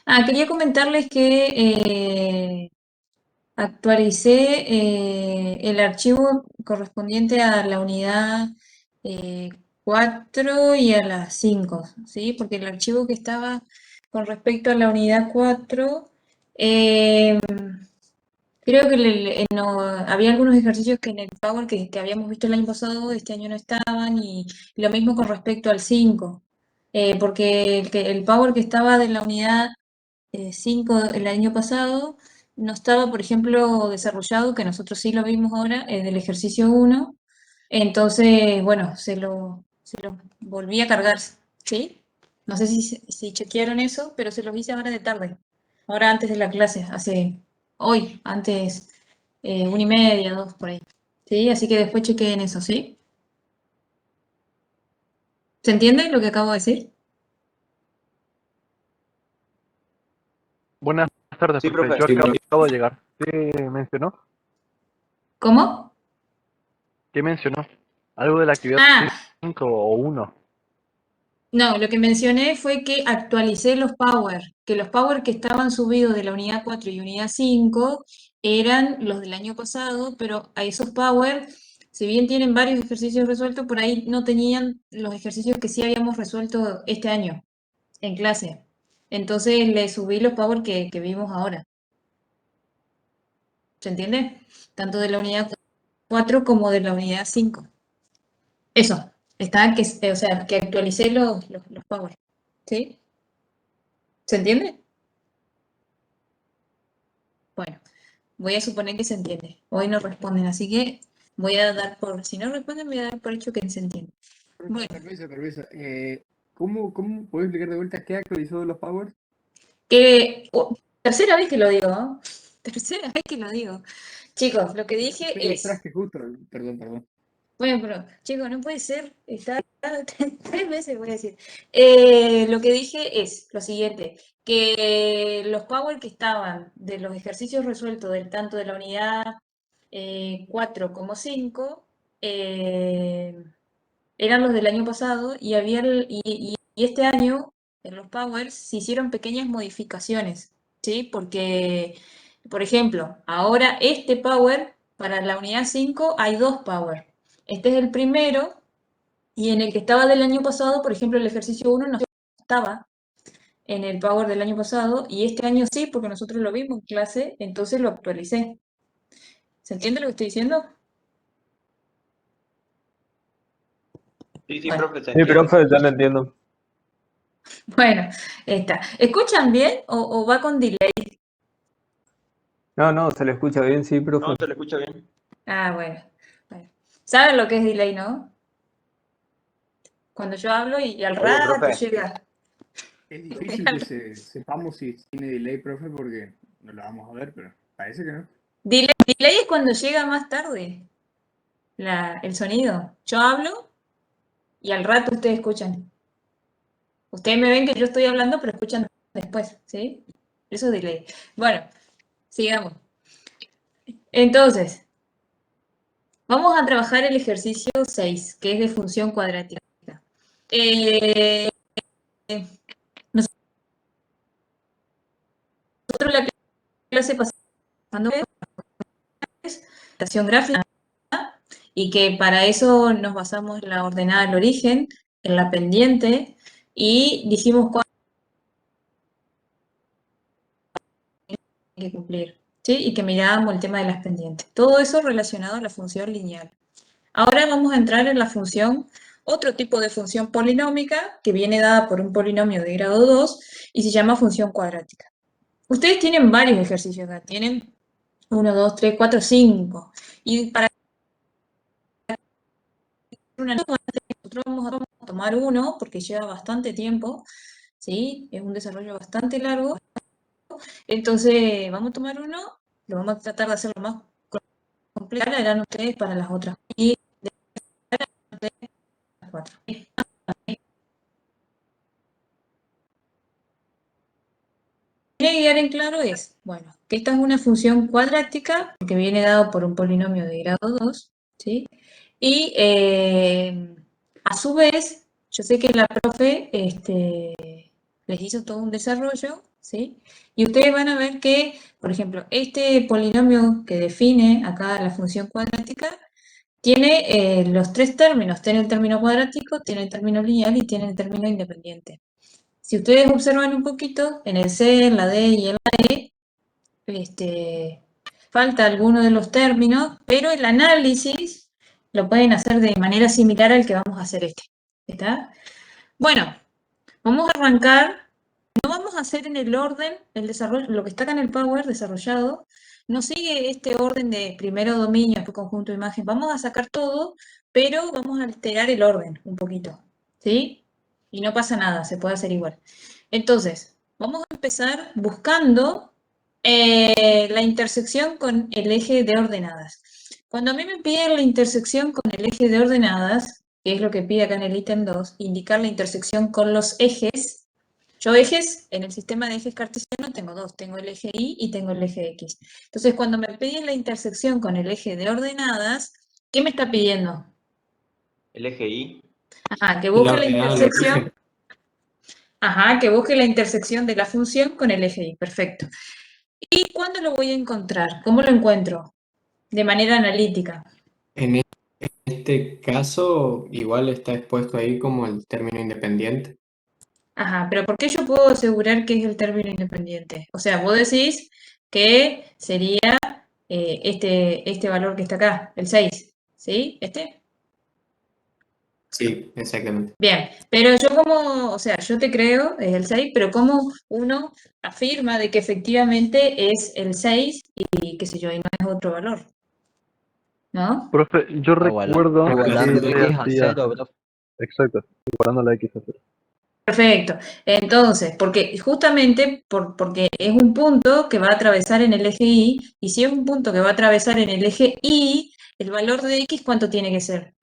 Quería comentarles que actualicé el archivo correspondiente a la unidad eh, 4 y a la 5, ¿sí? Porque el archivo que estaba con respecto a la unidad 4, eh, creo que no, había algunos ejercicios que en el Power que habíamos visto el año pasado, este año no estaban, y lo mismo con respecto al 5, porque el Power que estaba de la unidad 5 el año pasado no estaba, por ejemplo, desarrollado, que nosotros sí lo vimos ahora, del ejercicio 1. Entonces, bueno, se lo volví a cargar, ¿sí? No sé si chequearon eso, pero se los hice ahora de tarde, ahora antes de la clase, hoy, antes, 1:30, 2, por ahí. ¿Sí? Así que después chequeen eso, ¿sí? ¿Se entiende lo que acabo de decir? Buenas tardes, Sí, profe. profe. Yo acabo de llegar. ¿Qué mencionó? ¿Cómo? ¿Qué mencionó? ¿Algo de la actividad Ah, 5 o 1? no, lo que mencioné fue que actualicé los Power, que los Power que estaban subidos de la unidad 4 y unidad 5 eran los del año pasado, pero a esos Power, si bien tienen varios ejercicios resueltos, por ahí no tenían los ejercicios que sí habíamos resuelto este año en clase. Entonces le subí los Power que vimos ahora. ¿Se entiende? Tanto de la unidad 4 como de la unidad 5. Eso, o sea, que actualicé los Power. ¿Sí? ¿Se entiende? Bueno, voy a suponer que se entiende. Hoy no responden, así que voy a dar si no responden, voy a dar por hecho que se entiende. Bueno, Permiso. ¿Cómo puedes explicar de vuelta qué actualizó de los powers? tercera vez que lo digo, ¿no? Tercera vez que lo digo. Chicos, lo que dije es, Traje justo, perdón. bueno, pero chicos, no puede ser, está 3 veces voy a decir. Lo que dije es lo siguiente, que los power que estaban de los ejercicios resueltos del tanto de la unidad 4 como 5 eran los del año pasado y este año en los powers se hicieron pequeñas modificaciones, ¿sí? Porque, por ejemplo, ahora este power para la unidad 5 hay dos power. Este es el primero y en el que estaba del año pasado, por ejemplo, el ejercicio 1 no estaba en el power del año pasado y este año sí, porque nosotros lo vimos en clase, entonces lo actualicé. ¿Se entiende lo que estoy diciendo? Sí, Bueno, profe, se Sí, entiende. profe, ya lo entiendo. bueno, está. ¿Escuchan bien o va con delay? No, se le escucha bien, sí, profe. No, se le escucha bien. Bueno, bueno. ¿Saben lo que es delay, no? Cuando yo hablo y al Oye, rato profe. llega. Es difícil que sepamos si tiene delay, profe, porque no lo vamos a ver, pero parece que no. Delay es cuando llega más tarde el sonido. Yo hablo y al rato ustedes escuchan. Ustedes me ven que yo estoy hablando, pero escuchan después, ¿sí? Eso es delay. Bueno, sigamos. Entonces, vamos a trabajar el ejercicio 6, que es de función cuadrática. Eh, nosotros la clase pasando presentación gráfica y que para eso nos basamos en la ordenada del origen, en la pendiente y dijimos cuál hay que cumplir, ¿sí? Y que mirábamos el tema de las pendientes. Todo eso relacionado a la función lineal. Ahora vamos a entrar en la función, otro tipo de función polinómica que viene dada por un polinomio de grado 2 y se llama función cuadrática. Ustedes tienen varios ejercicios acá, tienen 1, 2, 3, 4, 5. Y para nosotros vamos a tomar uno porque lleva bastante tiempo, ¿sí? Es un desarrollo bastante largo. Entonces, vamos a tomar uno, lo vamos a tratar de hacer lo más completo, harán ustedes para las otras. Y de las cuatro. Tiene que quedar en claro es, bueno, que esta es una función cuadrática porque viene dado por un polinomio de grado 2, ¿sí? Y a su vez, yo sé que la profe les hizo todo un desarrollo, ¿sí? Y ustedes van a ver que, por ejemplo, este polinomio que define acá la función cuadrática tiene los tres términos. Tiene el término cuadrático, tiene el término lineal y tiene el término independiente. Si ustedes observan un poquito, en el C, en la D y en la E, falta alguno de los términos, pero el análisis lo pueden hacer de manera similar al que vamos a hacer este. ¿Está? Bueno, vamos a arrancar. No vamos a hacer en el orden el desarrollo, lo que está acá en el Power desarrollado, no sigue este orden de primero dominio, después conjunto de imagen. Vamos a sacar todo, pero vamos a alterar el orden un poquito, ¿sí? Y no pasa nada, se puede hacer igual. Entonces, vamos a empezar buscando la intersección con el eje de ordenadas. Cuando a mí me piden la intersección con el eje de ordenadas, que es lo que pide acá en el ítem 2, indicar la intersección con los ejes. Yo ejes, en el sistema de ejes cartesiano tengo dos, tengo el eje Y y tengo el eje X. Entonces, cuando me piden la intersección con el eje de ordenadas, ¿qué me está pidiendo? El eje Y. Ajá, que busque La la ordenada del intersección. eje. Ajá, que busque la intersección de la función con el eje Y. Perfecto. ¿Y cuándo lo voy a encontrar? ¿Cómo lo encuentro? De manera analítica. En este caso, igual está expuesto ahí como el término independiente. Ajá, pero ¿por qué yo puedo asegurar que es el término independiente? O sea, vos decís que sería este valor que está acá, el 6, ¿sí? ¿Este? Sí, exactamente. Bien, pero yo como, o sea, yo te creo, es el 6, pero ¿cómo uno afirma de que efectivamente es el 6 y qué sé yo, y no es otro valor? ¿No? Profe, yo recuerdo que Igualando sí de se X a hacía. cero, bro. Exacto, igualando la X a cero. Perfecto. Entonces, porque justamente porque es un punto que va a atravesar en el eje Y, y si es un punto que va a atravesar en el eje Y, el valor de X, ¿cuánto tiene que ser?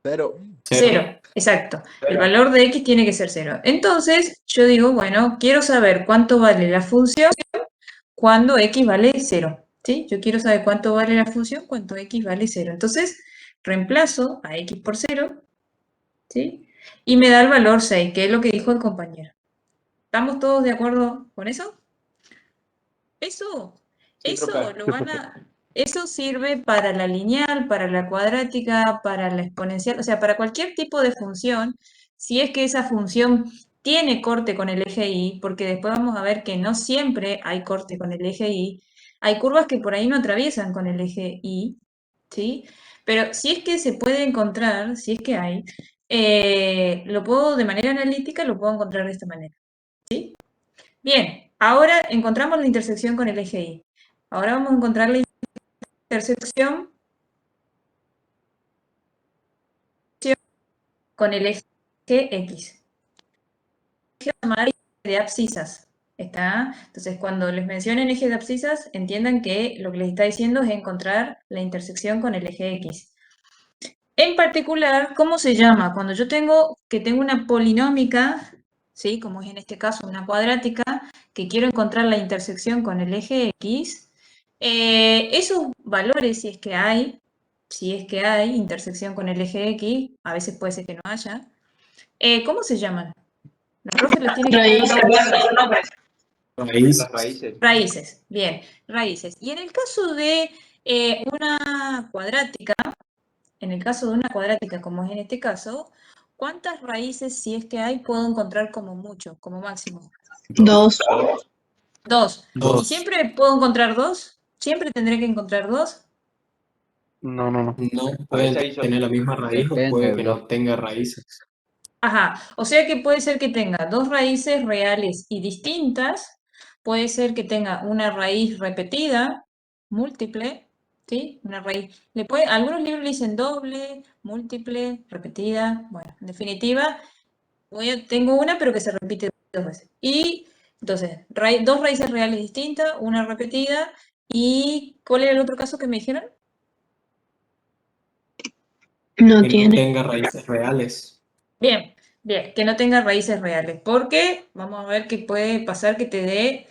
Pero, Cero, exacto. El valor de X tiene que ser cero. Entonces, yo digo, bueno, quiero saber cuánto vale la función cuando X vale cero. ¿Sí? Yo quiero saber cuánto vale la función cuando X vale cero. Entonces, reemplazo a X por cero, ¿sí? Y me da el valor 6, que es lo que dijo el compañero. ¿Estamos todos de acuerdo con eso? Eso, Sí, profe. lo van a, eso sirve para la lineal, para la cuadrática, para la exponencial, o sea, para cualquier tipo de función, si es que esa función tiene corte con el eje Y, porque después vamos a ver que no siempre hay corte con el eje Y, hay curvas que por ahí no atraviesan con el eje Y, ¿sí? Pero si es que se puede encontrar, si es que hay, lo puedo, de manera analítica, lo puedo encontrar de esta manera, ¿sí? Bien, ahora encontramos la intersección con el eje Y. Ahora vamos a encontrar la intersección con el eje X. Eje de abscisas. ¿Está? Entonces, cuando les mencionen eje de abscisas, entiendan que lo que les está diciendo es encontrar la intersección con el eje X. En particular, ¿cómo se llama? Cuando yo tengo una polinómica, ¿sí? Como es en este caso una cuadrática, que quiero encontrar la intersección con el eje X, esos valores, si es que hay intersección con el eje X, a veces puede ser que no haya, ¿cómo se llaman? La profe les tiene que dar nombres. Raíz. Las raíces. Raíces, bien, raíces. Y en el caso de una cuadrática, como es en este caso, ¿cuántas raíces, si es que hay, puedo encontrar como mucho, como máximo? Dos. Dos. ¿Y Dos. siempre puedo encontrar dos? ¿Siempre tendré que encontrar dos? No, no, no. No A veces pueden hay tener la misma raíz o depende, puede que bro. no tenga raíces. Ajá, o sea que puede ser que tenga dos raíces reales y distintas, puede ser que tenga una raíz repetida, múltiple, ¿sí? Una raíz. Algunos libros le dicen doble, múltiple, repetida. Bueno, en definitiva, tengo una pero que se repite dos veces. Y entonces, dos raíces reales distintas, una repetida. ¿Y cuál era el otro caso que me dijeron? No Que no tiene. tenga raíces reales. Bien, bien, que no tenga raíces reales, porque vamos a ver que puede pasar que te dé,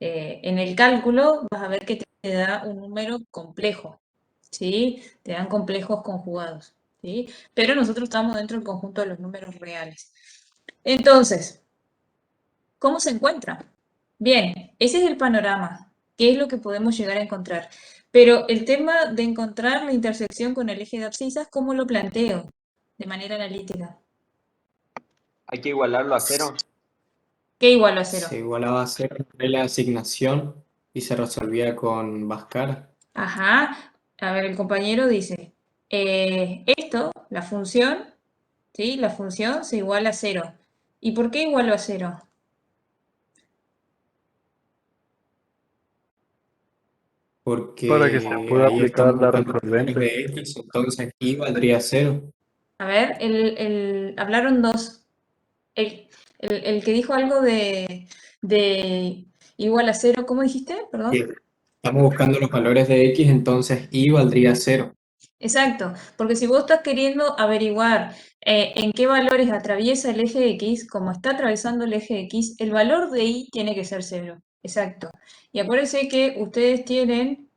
en el cálculo, vas a ver que te da un número complejo, ¿sí? Te dan complejos conjugados, ¿sí? Pero nosotros estamos dentro del conjunto de los números reales. Entonces, ¿cómo se encuentra? Bien, ese es el panorama. ¿Qué es lo que podemos llegar a encontrar? Pero el tema de encontrar la intersección con el eje de abscisas, ¿cómo lo planteo? De manera analítica. Hay que igualarlo a 0. ¿Qué igual a 0? Se igualaba a 0 la asignación y se resolvía con Bhaskara. Ajá. A ver, el compañero dice, esto, la función, ¿sí? La función se iguala a 0. ¿Y por qué igualo a 0? Porque Para que se pueda ahí aplicar estamos la buscando los valores resolvente. de X, entonces Y valdría 0. A ver, hablaron dos. El que dijo algo de igual a 0, ¿cómo dijiste? Perdón. Estamos buscando los valores de X, entonces Y valdría 0. Exacto, porque si vos estás queriendo averiguar en qué valores atraviesa el eje X, como está atravesando el eje X, el valor de Y tiene que ser 0. Exacto. Y acuérdense que ustedes tienen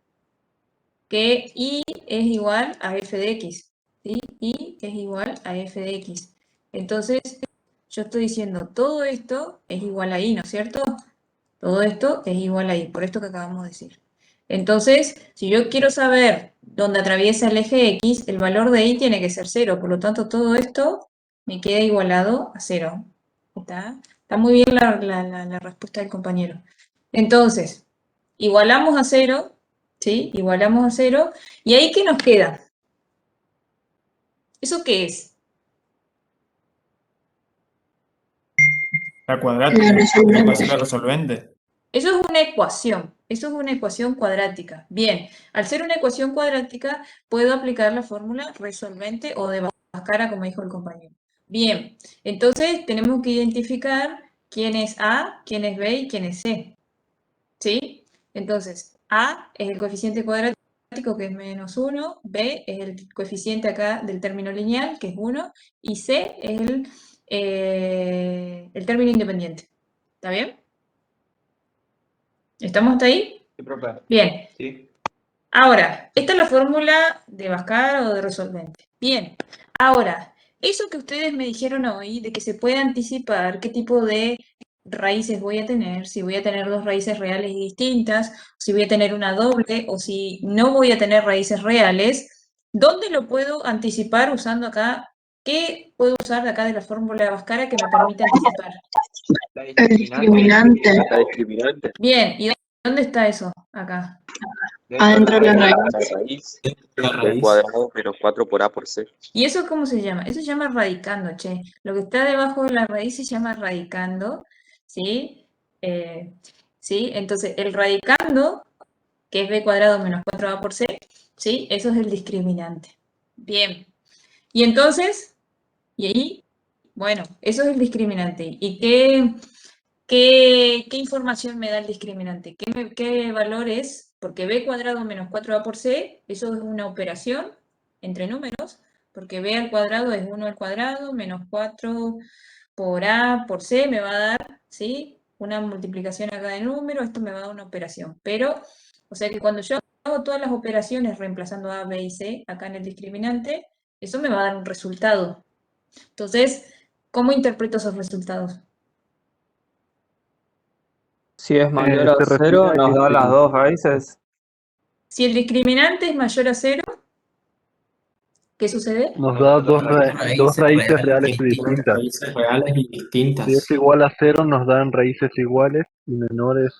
que Y es igual a f de X. ¿Sí? Y es igual a f de X. Entonces, yo estoy diciendo, todo esto es igual a Y, ¿no es cierto? Todo esto es igual a Y, por esto que acabamos de decir. Entonces, si yo quiero saber dónde atraviesa el eje X, el valor de Y tiene que ser 0. Por lo tanto, todo esto me queda igualado a 0. Está muy bien la respuesta del compañero. Entonces, igualamos a 0, ¿sí? Igualamos a 0. ¿Y ahí qué nos queda? ¿Eso qué es? La cuadrática, la resolvente. Eso es una ecuación cuadrática. Bien, al ser una ecuación cuadrática, puedo aplicar la fórmula resolvente o de Bhaskara, como dijo el compañero. Bien, entonces tenemos que identificar quién es A, quién es B y quién es C. ¿Sí? Entonces, A es el coeficiente cuadrático, que es menos 1, B es el coeficiente acá del término lineal, que es 1, y C es el término independiente. ¿Está bien? ¿Estamos hasta ahí? Sí, profe. Bien. Sí. Ahora, esta es la fórmula de Bhaskara o de resolvente. Bien. Ahora, eso que ustedes me dijeron hoy, de que se puede anticipar qué tipo de raíces voy a tener, si voy a tener dos raíces reales y distintas, si voy a tener una doble o si no voy a tener raíces reales, ¿dónde lo puedo anticipar usando acá? ¿Qué puedo usar de acá de la fórmula de Bhaskara que me permite anticipar? La El discriminante. La discriminante. Bien, ¿y dónde está eso? Acá. Adentro de la raíz. La raíz. La B raíz. cuadrado menos 4 por A por C. ¿Y eso cómo se llama? Eso se llama radicando, che. Lo que está debajo de la raíz se llama radicando, ¿sí? ¿Sí? Entonces, el radicando, que es b cuadrado menos 4a por c, ¿sí? Eso es el discriminante. Bien. Y entonces, y ahí, bueno, eso es el discriminante. ¿Y qué información me da el discriminante? ¿Qué valor es? Porque b cuadrado menos 4a por c, eso es una operación entre números, porque b al cuadrado es 1 al cuadrado, menos 4 por a por c me va a dar, ¿sí? Una multiplicación acá de número, esto me va a dar una operación. Pero, o sea que cuando yo hago todas las operaciones reemplazando a, b y c acá en el discriminante, eso me va a dar un resultado. Entonces, ¿cómo interpreto esos resultados? Si es mayor a Se 0, refiere a nos que da las si dos raíces. Si el discriminante es mayor a 0, ¿qué sucede? nos da dos raíces reales y distintas. Raíces reales y distintas. Si es igual a 0, nos dan raíces iguales y menores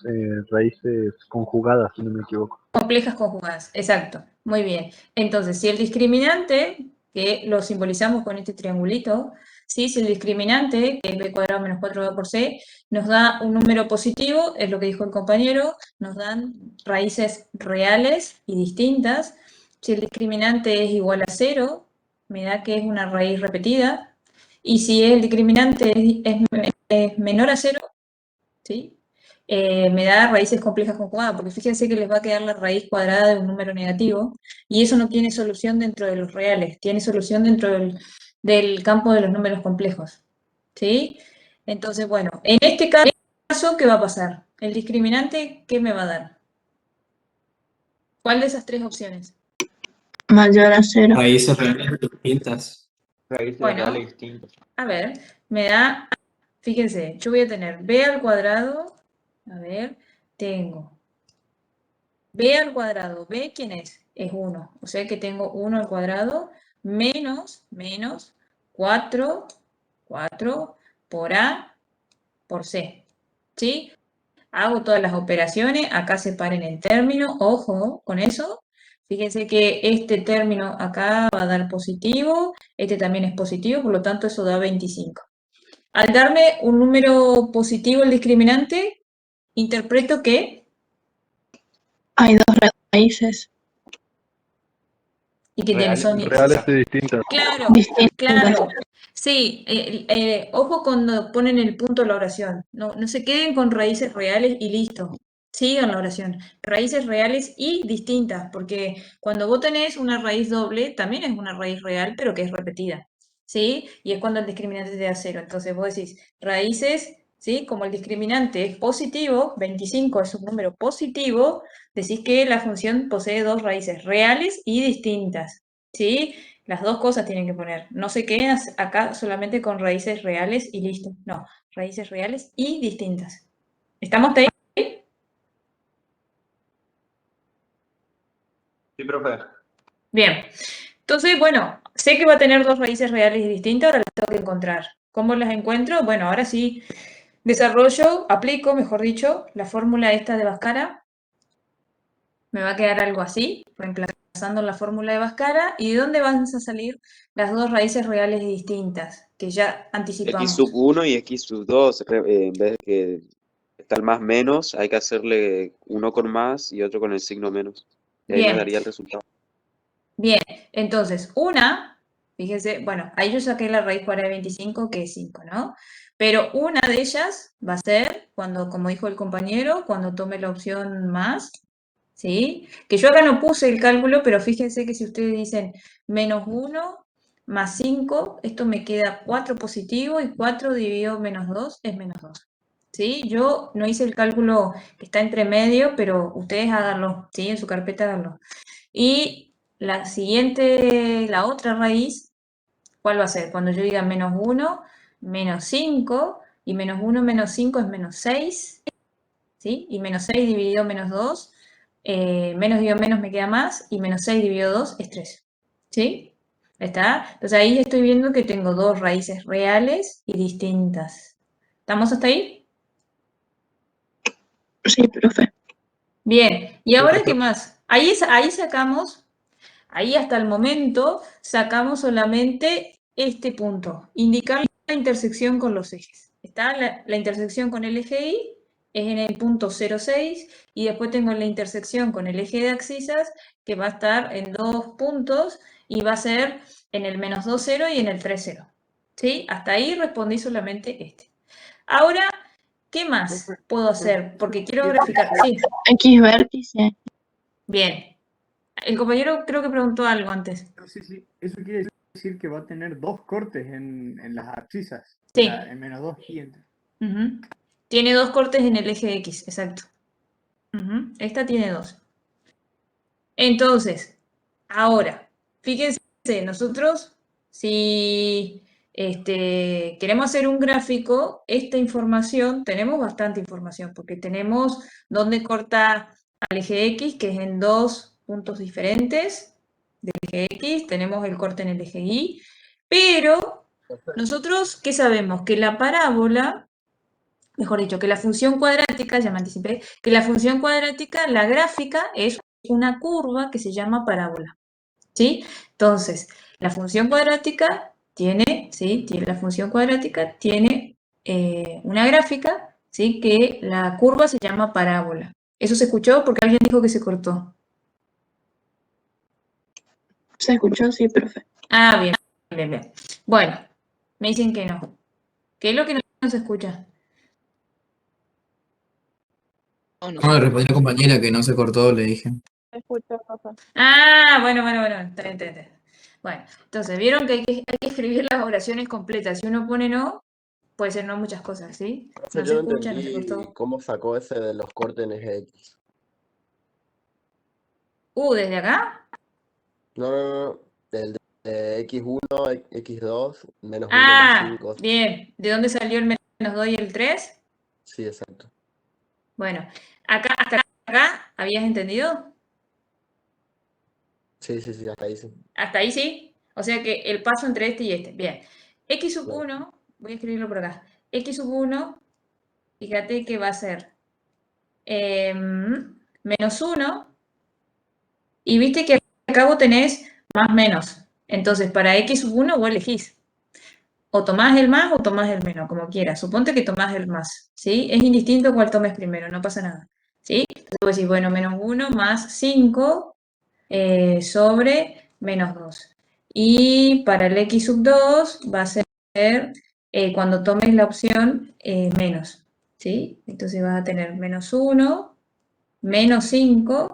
raíces conjugadas, si no me equivoco. Complejas conjugadas, exacto. Muy bien. Entonces, si el discriminante, que lo simbolizamos con este triangulito, ¿sí? Si el discriminante, que es b cuadrado menos 4a por c, nos da un número positivo, es lo que dijo el compañero, nos dan raíces reales y distintas. Si el discriminante es igual a 0, me da que es una raíz repetida. Y si el discriminante es menor a 0, ¿sí? Me da raíces complejas conjugadas, porque fíjense que les va a quedar la raíz cuadrada de un número negativo, y eso no tiene solución dentro de los reales, tiene solución dentro del campo de los números complejos. ¿Sí? Entonces, bueno, en este caso, ¿qué va a pasar? El discriminante, ¿qué me va a dar? ¿Cuál de esas tres opciones? Mayor a 0. Raíces reales y distintas. Raíces Bueno, reales distintas. a ver, me da Fíjense, yo voy a tener b al cuadrado, a ver, tengo b al cuadrado, b, ¿quién es? Es 1, o sea que tengo 1 al cuadrado menos 4 por a por c, ¿sí? Hago todas las operaciones, acá separen el término, ojo con eso. Fíjense que este término acá va a dar positivo, este también es positivo, por lo tanto eso da 25. Al darme un número positivo el discriminante, interpreto que... Hay dos raíces ¿Y que tiene? Reales, Son... Reales y distintas. Claro, distintas. claro. Sí, ojo cuando ponen el punto en la oración. No se queden con raíces reales y listo. Sigan la oración. Raíces reales y distintas, porque cuando vos tenés una raíz doble, también es una raíz real, pero que es repetida. ¿Sí? Y es cuando el discriminante te da 0. Entonces vos decís raíces, ¿sí? Como el discriminante es positivo, 25 es un número positivo, decís que la función posee dos raíces reales y distintas. ¿Sí? Las dos cosas tienen que poner. No se queden acá solamente con raíces reales y listo. No, raíces reales y distintas. ¿Estamos ahí? Sí, profe. Bien. Entonces, bueno, sé que va a tener dos raíces reales y distintas, ahora las tengo que encontrar. ¿Cómo las encuentro? Bueno, ahora sí aplico, mejor dicho, la fórmula esta de Bhaskara. Me va a quedar algo así, reemplazando la fórmula de Bhaskara. ¿Y de dónde van a salir las dos raíces reales y distintas? Que ya anticipamos. X sub 1 y X sub 2, en vez de que está el más menos, hay que hacerle uno con más y otro con el signo menos. Y ahí Bien. nos daría el resultado. Bien, entonces, fíjense, bueno, ahí yo saqué la raíz cuadrada de 25, que es 5, ¿no? Pero una de ellas va a ser, cuando, como dijo el compañero, cuando tome la opción más, ¿sí? Que yo acá no puse el cálculo, pero fíjense que si ustedes dicen menos 1 más 5, esto me queda 4 positivo y 4 dividido menos 2 es menos 2. ¿Sí? Yo no hice el cálculo que está entre medio, pero ustedes háganlo, ¿sí? En su carpeta háganlo. Y la siguiente, la otra raíz, ¿cuál va a ser? Cuando yo diga menos 1, menos 5, y menos 1 menos 5 es menos 6, ¿sí? Y menos 6 dividido menos 2, menos dividido menos me queda más, y menos 6 dividido 2 es 3, ¿sí? ¿Está? Entonces ahí estoy viendo que tengo dos raíces reales y distintas. ¿Estamos hasta ahí? Sí, profe. Bien, ¿y ahora qué más? Ahí sacamos... Ahí hasta el momento sacamos solamente este punto, indicar la intersección con los ejes. Está la intersección con el eje Y, es en el punto 0,6, y después tengo la intersección con el eje de abscisas, que va a estar en 2 puntos, y va a ser en el menos 2,0 y en el 3,0. ¿Sí? Hasta ahí respondí solamente este. Ahora, ¿qué más puedo hacer? Porque quiero graficar. Sí, X vértice. bien. El compañero creo que preguntó algo antes. Sí. Eso quiere decir que va a tener dos cortes en las abscisas. Sí. O sea, en menos 2 y en... Ujú. Tiene dos cortes en el eje X, exacto. Ujú. Esta tiene dos. Entonces, ahora, fíjense, nosotros si queremos hacer un gráfico, esta información, tenemos bastante información, porque tenemos dónde corta al eje X, que es en dos puntos diferentes del eje X, tenemos el corte en el eje Y, pero nosotros, ¿qué sabemos? Que la parábola, mejor dicho, que la función cuadrática, ya me anticipé, que la función cuadrática, la gráfica es una curva que se llama parábola, ¿sí? Entonces, la función cuadrática tiene, ¿sí? La función cuadrática tiene una gráfica, ¿sí? Que la curva se llama parábola. ¿Eso se escuchó? Porque alguien dijo que se cortó. ¿Se escuchó? Sí, profe. Ah, bien. Bueno, me dicen que no. ¿Qué es lo que no se escucha? No, le respondí a la compañera que no se cortó, le dije. Ah, bueno, está bien. Bueno, entonces, vieron que hay que escribir las oraciones completas. Si uno pone no, puede ser no muchas cosas, ¿sí? No se Yo no escucha, no se entendí cortó. cómo sacó ese de los cortes en eje X. ¿Desde acá? No. El de X1, X2, menos 1 más Ah, 5. bien. ¿De dónde salió el menos menos 2 y el 3. Sí, exacto. Bueno, acá, hasta acá, ¿habías entendido? Sí, sí, sí, hasta ahí sí. Hasta ahí sí. O sea que el paso entre este y este. Bien. X sub Claro. 1, voy a escribirlo por acá. X sub 1, fíjate que va a ser menos 1. Y viste que acá vos tenés más menos. Entonces, para X sub 1 vos elegís. O tomás el más o tomás el menos, como quieras. Suponte que tomás el más, ¿sí? Es indistinto cuál tomes primero, no pasa nada, ¿sí? Entonces vos decís, bueno, menos 1 más 5 sobre menos 2. Y para el X sub 2 va a ser cuando tomes la opción menos, ¿sí? Entonces vas a tener menos 1, menos 5,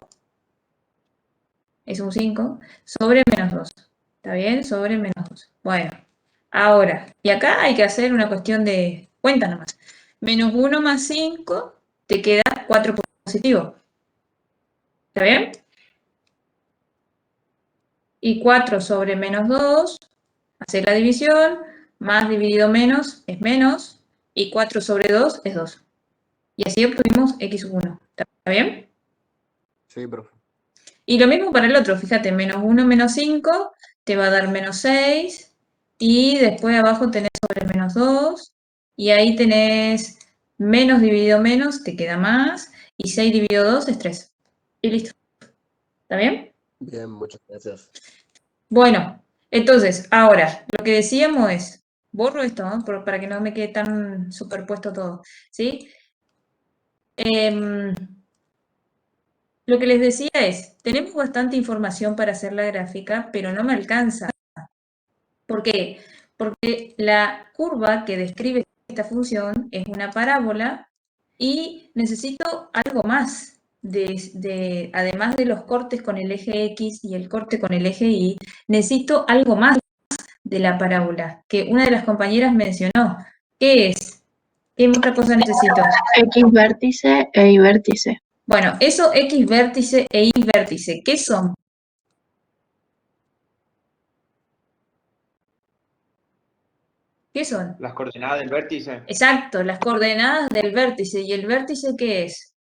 es un 5, sobre menos 2. ¿Está bien? Sobre menos 2. Bueno, ahora, y acá hay que hacer una cuestión de cuenta nomás. Menos 1 más 5 te queda 4 positivo. ¿Está bien? Y 4 sobre menos 2, hacer la división, más dividido menos es menos, y 4 sobre 2 es 2. Y así obtuvimos x sub 1. ¿Está bien? Sí, profe. Y lo mismo para el otro, fíjate, menos 1 menos 5 te va a dar menos 6, y después abajo tenés sobre menos 2, y ahí tenés menos dividido menos, te queda más, y 6 dividido 2 es 3. Y listo. ¿Está bien? Bien, muchas gracias. Bueno, entonces, ahora, lo que decíamos es, borro esto, ¿no? Para que no me quede tan superpuesto todo, ¿sí? Lo que les decía es, tenemos bastante información para hacer la gráfica, pero no me alcanza. ¿Por qué? Porque la curva que describe esta función es una parábola y necesito algo más. Además de los cortes con el eje X y el corte con el eje Y, necesito algo más de la parábola, que una de las compañeras mencionó. ¿Qué es? ¿Qué otra cosa necesito? X vértice e Y vértice. Bueno, eso X vértice e Y vértice, ¿qué son? ¿Qué son? Las coordenadas del vértice. Exacto, las coordenadas del vértice. ¿Y el vértice qué es?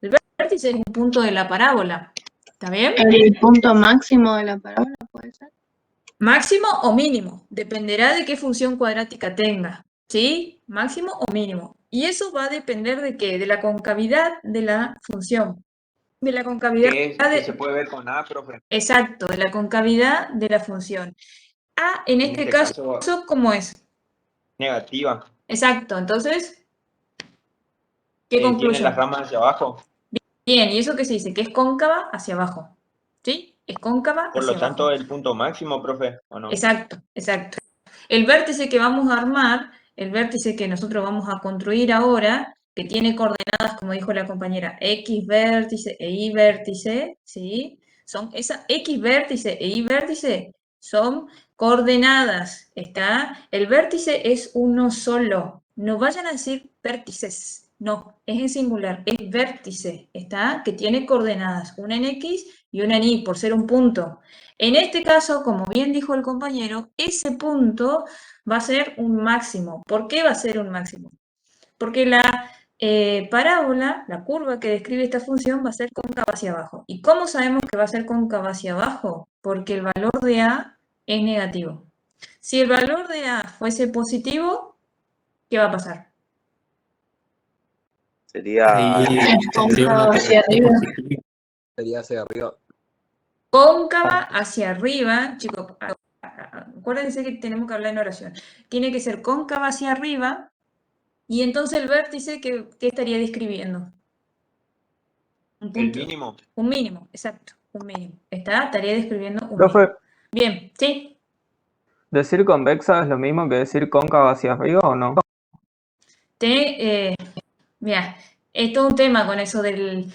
El vértice es un punto de la parábola. ¿Está bien? El punto máximo de la parábola puede ser. Máximo o mínimo, dependerá de qué función cuadrática tenga, ¿sí? Máximo o mínimo. Y eso va a depender de qué, de la concavidad de la función. De la concavidad Que se puede ver con A, profe. Exacto, de la concavidad de la función. A, en este caso, ¿cómo es? Negativa. Exacto, entonces, ¿qué concluyo? Tiene las ramas hacia abajo. Bien, ¿y eso qué se dice? Que es cóncava hacia abajo, ¿sí? Es cóncava Por hacia lo tanto, abajo. el punto máximo, profe, ¿o no? Exacto, exacto. El vértice que vamos a armar, el vértice que nosotros vamos a construir ahora, que tiene coordenadas, como dijo la compañera, X vértice e Y vértice, ¿sí? Son esas X vértice e Y vértice son coordenadas, ¿está? El vértice es uno solo. No vayan a decir vértices, no, es en singular, es vértice, ¿está? Que tiene coordenadas, una en X y una en Y, por ser un punto. En este caso, como bien dijo el compañero, ese punto va a ser un máximo. ¿Por qué va a ser un máximo? Porque la parábola, la curva que describe esta función, va a ser cóncava hacia abajo. ¿Y cómo sabemos que va a ser cóncava hacia abajo? Porque el valor de A es negativo. Si el valor de A fuese positivo, ¿qué va a pasar? Sería Ahí Es tendría cóncava una hacia tendencia arriba. positiva. Sería hacia arriba. Cóncava hacia arriba, chicos, acuérdense que tenemos que hablar en oración. Tiene que ser cóncava hacia arriba. Y entonces el vértice, ¿qué estaría describiendo? Un El punto. mínimo. Un mínimo, exacto, un mínimo. Estaría describiendo un Profe, mínimo. Bien, ¿sí? ¿decir convexa es lo mismo que decir cóncava hacia arriba o no? Mira, es todo un tema con eso del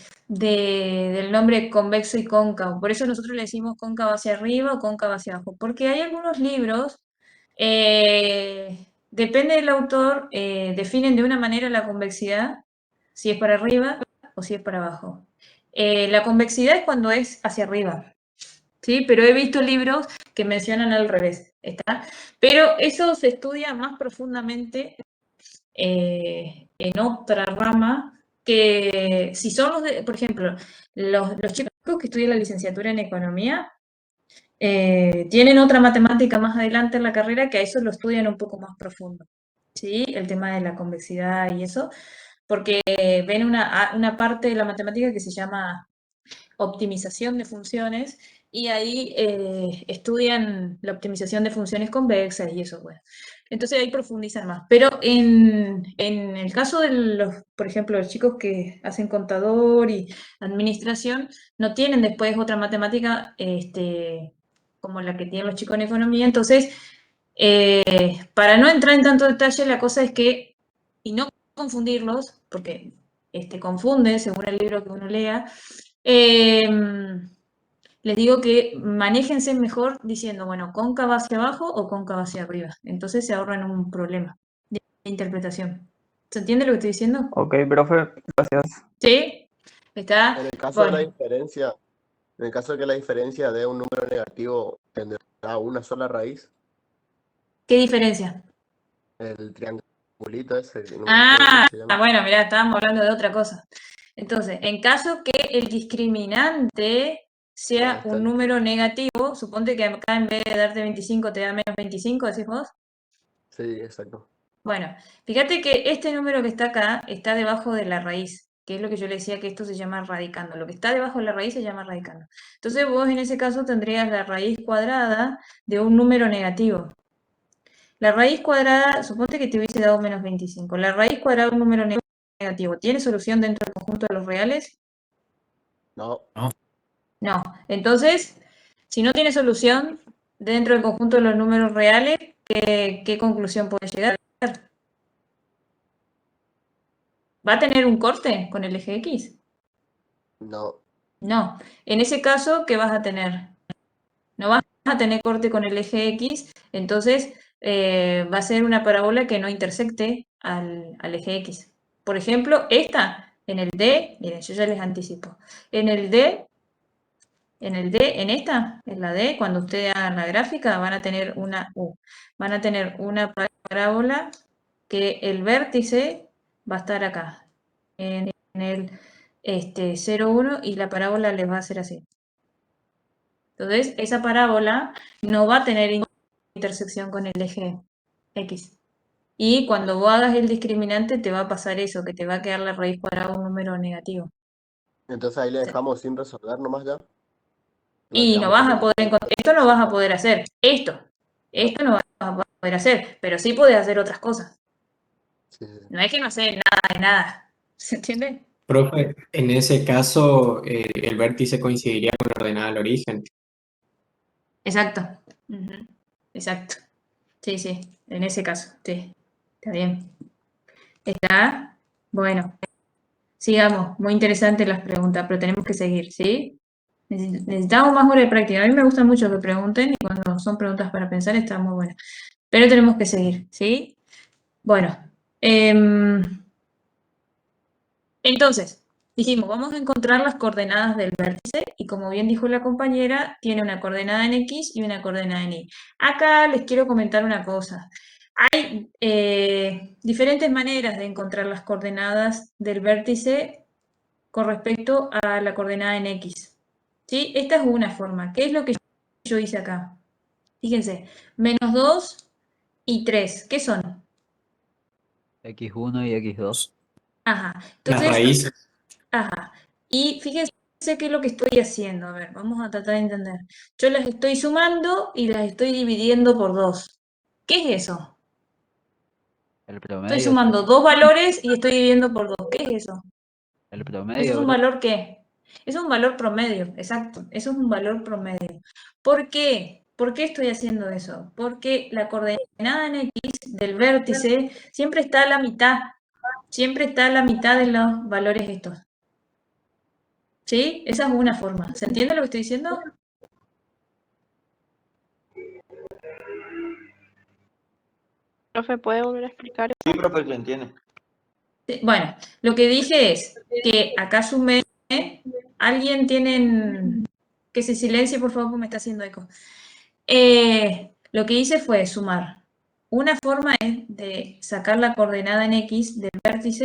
nombre convexo y cóncavo. Por eso nosotros le decimos cóncava hacia arriba o cóncava hacia abajo. Porque hay algunos libros, depende del autor, definen de una manera la convexidad, si es para arriba o si es para abajo. La convexidad es cuando es hacia arriba, ¿sí? Pero he visto libros que mencionan al revés. ¿está? Pero eso se estudia más profundamente en otra rama, que si son por ejemplo, los chicos que estudian la licenciatura en economía, tienen otra matemática más adelante en la carrera que a eso lo estudian un poco más profundo, ¿sí? El tema de la convexidad y eso, porque ven una parte de la matemática que se llama optimización de funciones, y ahí estudian la optimización de funciones convexas y eso, bueno. Entonces ahí profundizan más. Pero en el caso de por ejemplo, los chicos que hacen contador y administración, no tienen después otra matemática como la que tienen los chicos en economía. Entonces, para no entrar en tanto detalle, la cosa es que, y no confundirlos, porque confunde según el libro que uno lea, les digo que manéjense mejor diciendo, bueno, cóncava hacia abajo o cóncava hacia arriba. Entonces se ahorran un problema de interpretación. ¿Se entiende lo que estoy diciendo? Ok, profe, gracias. ¿Sí? ¿Está? En el caso de la Bueno, diferencia, en el caso de que la diferencia de un número negativo tendrá una sola raíz, ¿qué diferencia? el triangulito ese, no me acuerdo Ah, cómo se llama. bueno, mirá, estábamos hablando de otra cosa. Entonces, en caso que el discriminante sea está un el- número negativo, suponte que acá en vez de darte 25 te da menos 25, decís vos. Sí, exacto. Bueno, fíjate que este número que está acá está debajo de la raíz, que es lo que yo le decía que esto se llama radicando. Lo que está debajo de la raíz se llama radicando. Entonces vos en ese caso tendrías la raíz cuadrada de un número negativo. La raíz cuadrada, suponte que te hubiese dado menos 25. La raíz cuadrada de un número negativo, ¿tiene solución dentro del conjunto de los reales? No, No. Entonces, si no tiene solución dentro del conjunto de los números reales, ¿qué conclusión puede llegar? ¿Va a tener un corte con el eje X? no. No. En ese caso, ¿qué vas a tener? No vas a tener corte con el eje X, entonces va a ser una parábola que no intersecte al eje X. Por ejemplo, esta, en el D, miren, yo ya les anticipo. En el D, en esta, en la D, cuando ustedes hagan la gráfica, van a tener una U. Van a tener una parábola que el vértice va a estar acá, en el 0, 1, y la parábola les va a ser así. Entonces, esa parábola no va a tener intersección con el eje X. Y cuando vos hagas el discriminante, te va a pasar eso, que te va a quedar la raíz cuadrada de un número negativo. Entonces ahí le dejamos sin resolver nomás ya. La Y no tiramos vas como a poder encontrar, esto no vas a poder hacer, esto no vas a poder hacer, pero sí podés hacer otras cosas. Sí, sí. No es que no sé nada de nada, ¿se entiende? Profe, en ese caso, el vértice coincidiría con la ordenada al origen. Exacto. Ujú. Exacto. Sí, sí, en ese caso, sí. Está bien. Está, bueno, sigamos. Muy interesantes las preguntas, pero tenemos que seguir, ¿sí? Necesitamos más horas de práctica. A mí me gusta mucho que pregunten y cuando son preguntas para pensar está muy buena. Pero tenemos que seguir, ¿sí? Bueno, entonces, dijimos, vamos a encontrar las coordenadas del vértice y como bien dijo la compañera, tiene una coordenada en X y una coordenada en Y. Acá les quiero comentar una cosa. Hay diferentes maneras de encontrar las coordenadas del vértice con respecto a la coordenada en X. ¿Sí? Esta es una forma. ¿Qué es lo que yo hice acá? Fíjense, menos 2 y 3. ¿Qué son? X1 y X2. Ajá. Las Entonces, raíces. ajá. Y fíjense qué es lo que estoy haciendo. A ver, vamos a tratar de entender. Yo las estoy sumando y las estoy dividiendo por 2. ¿Qué es eso? El Estoy promedio, sumando dos valores y estoy dividiendo por 2. ¿Qué es eso? el ¿Eso es promedio, un bro. valor qué? Es un valor promedio, exacto. Eso es un valor promedio. ¿Por qué? ¿Por qué estoy haciendo eso? Porque la coordenada en X del vértice siempre está a la mitad. Siempre está a la mitad de los valores estos. ¿Sí? Esa es una forma. ¿Se entiende lo que estoy diciendo? Profe, ¿puede volver a explicar? Sí, profe, se entiende. Sí, bueno, lo que dije es que acá sumé. ¿Alguien tiene que se silencie, por favor, porque me está haciendo eco? Lo que hice fue sumar. Una forma de sacar la coordenada en X del vértice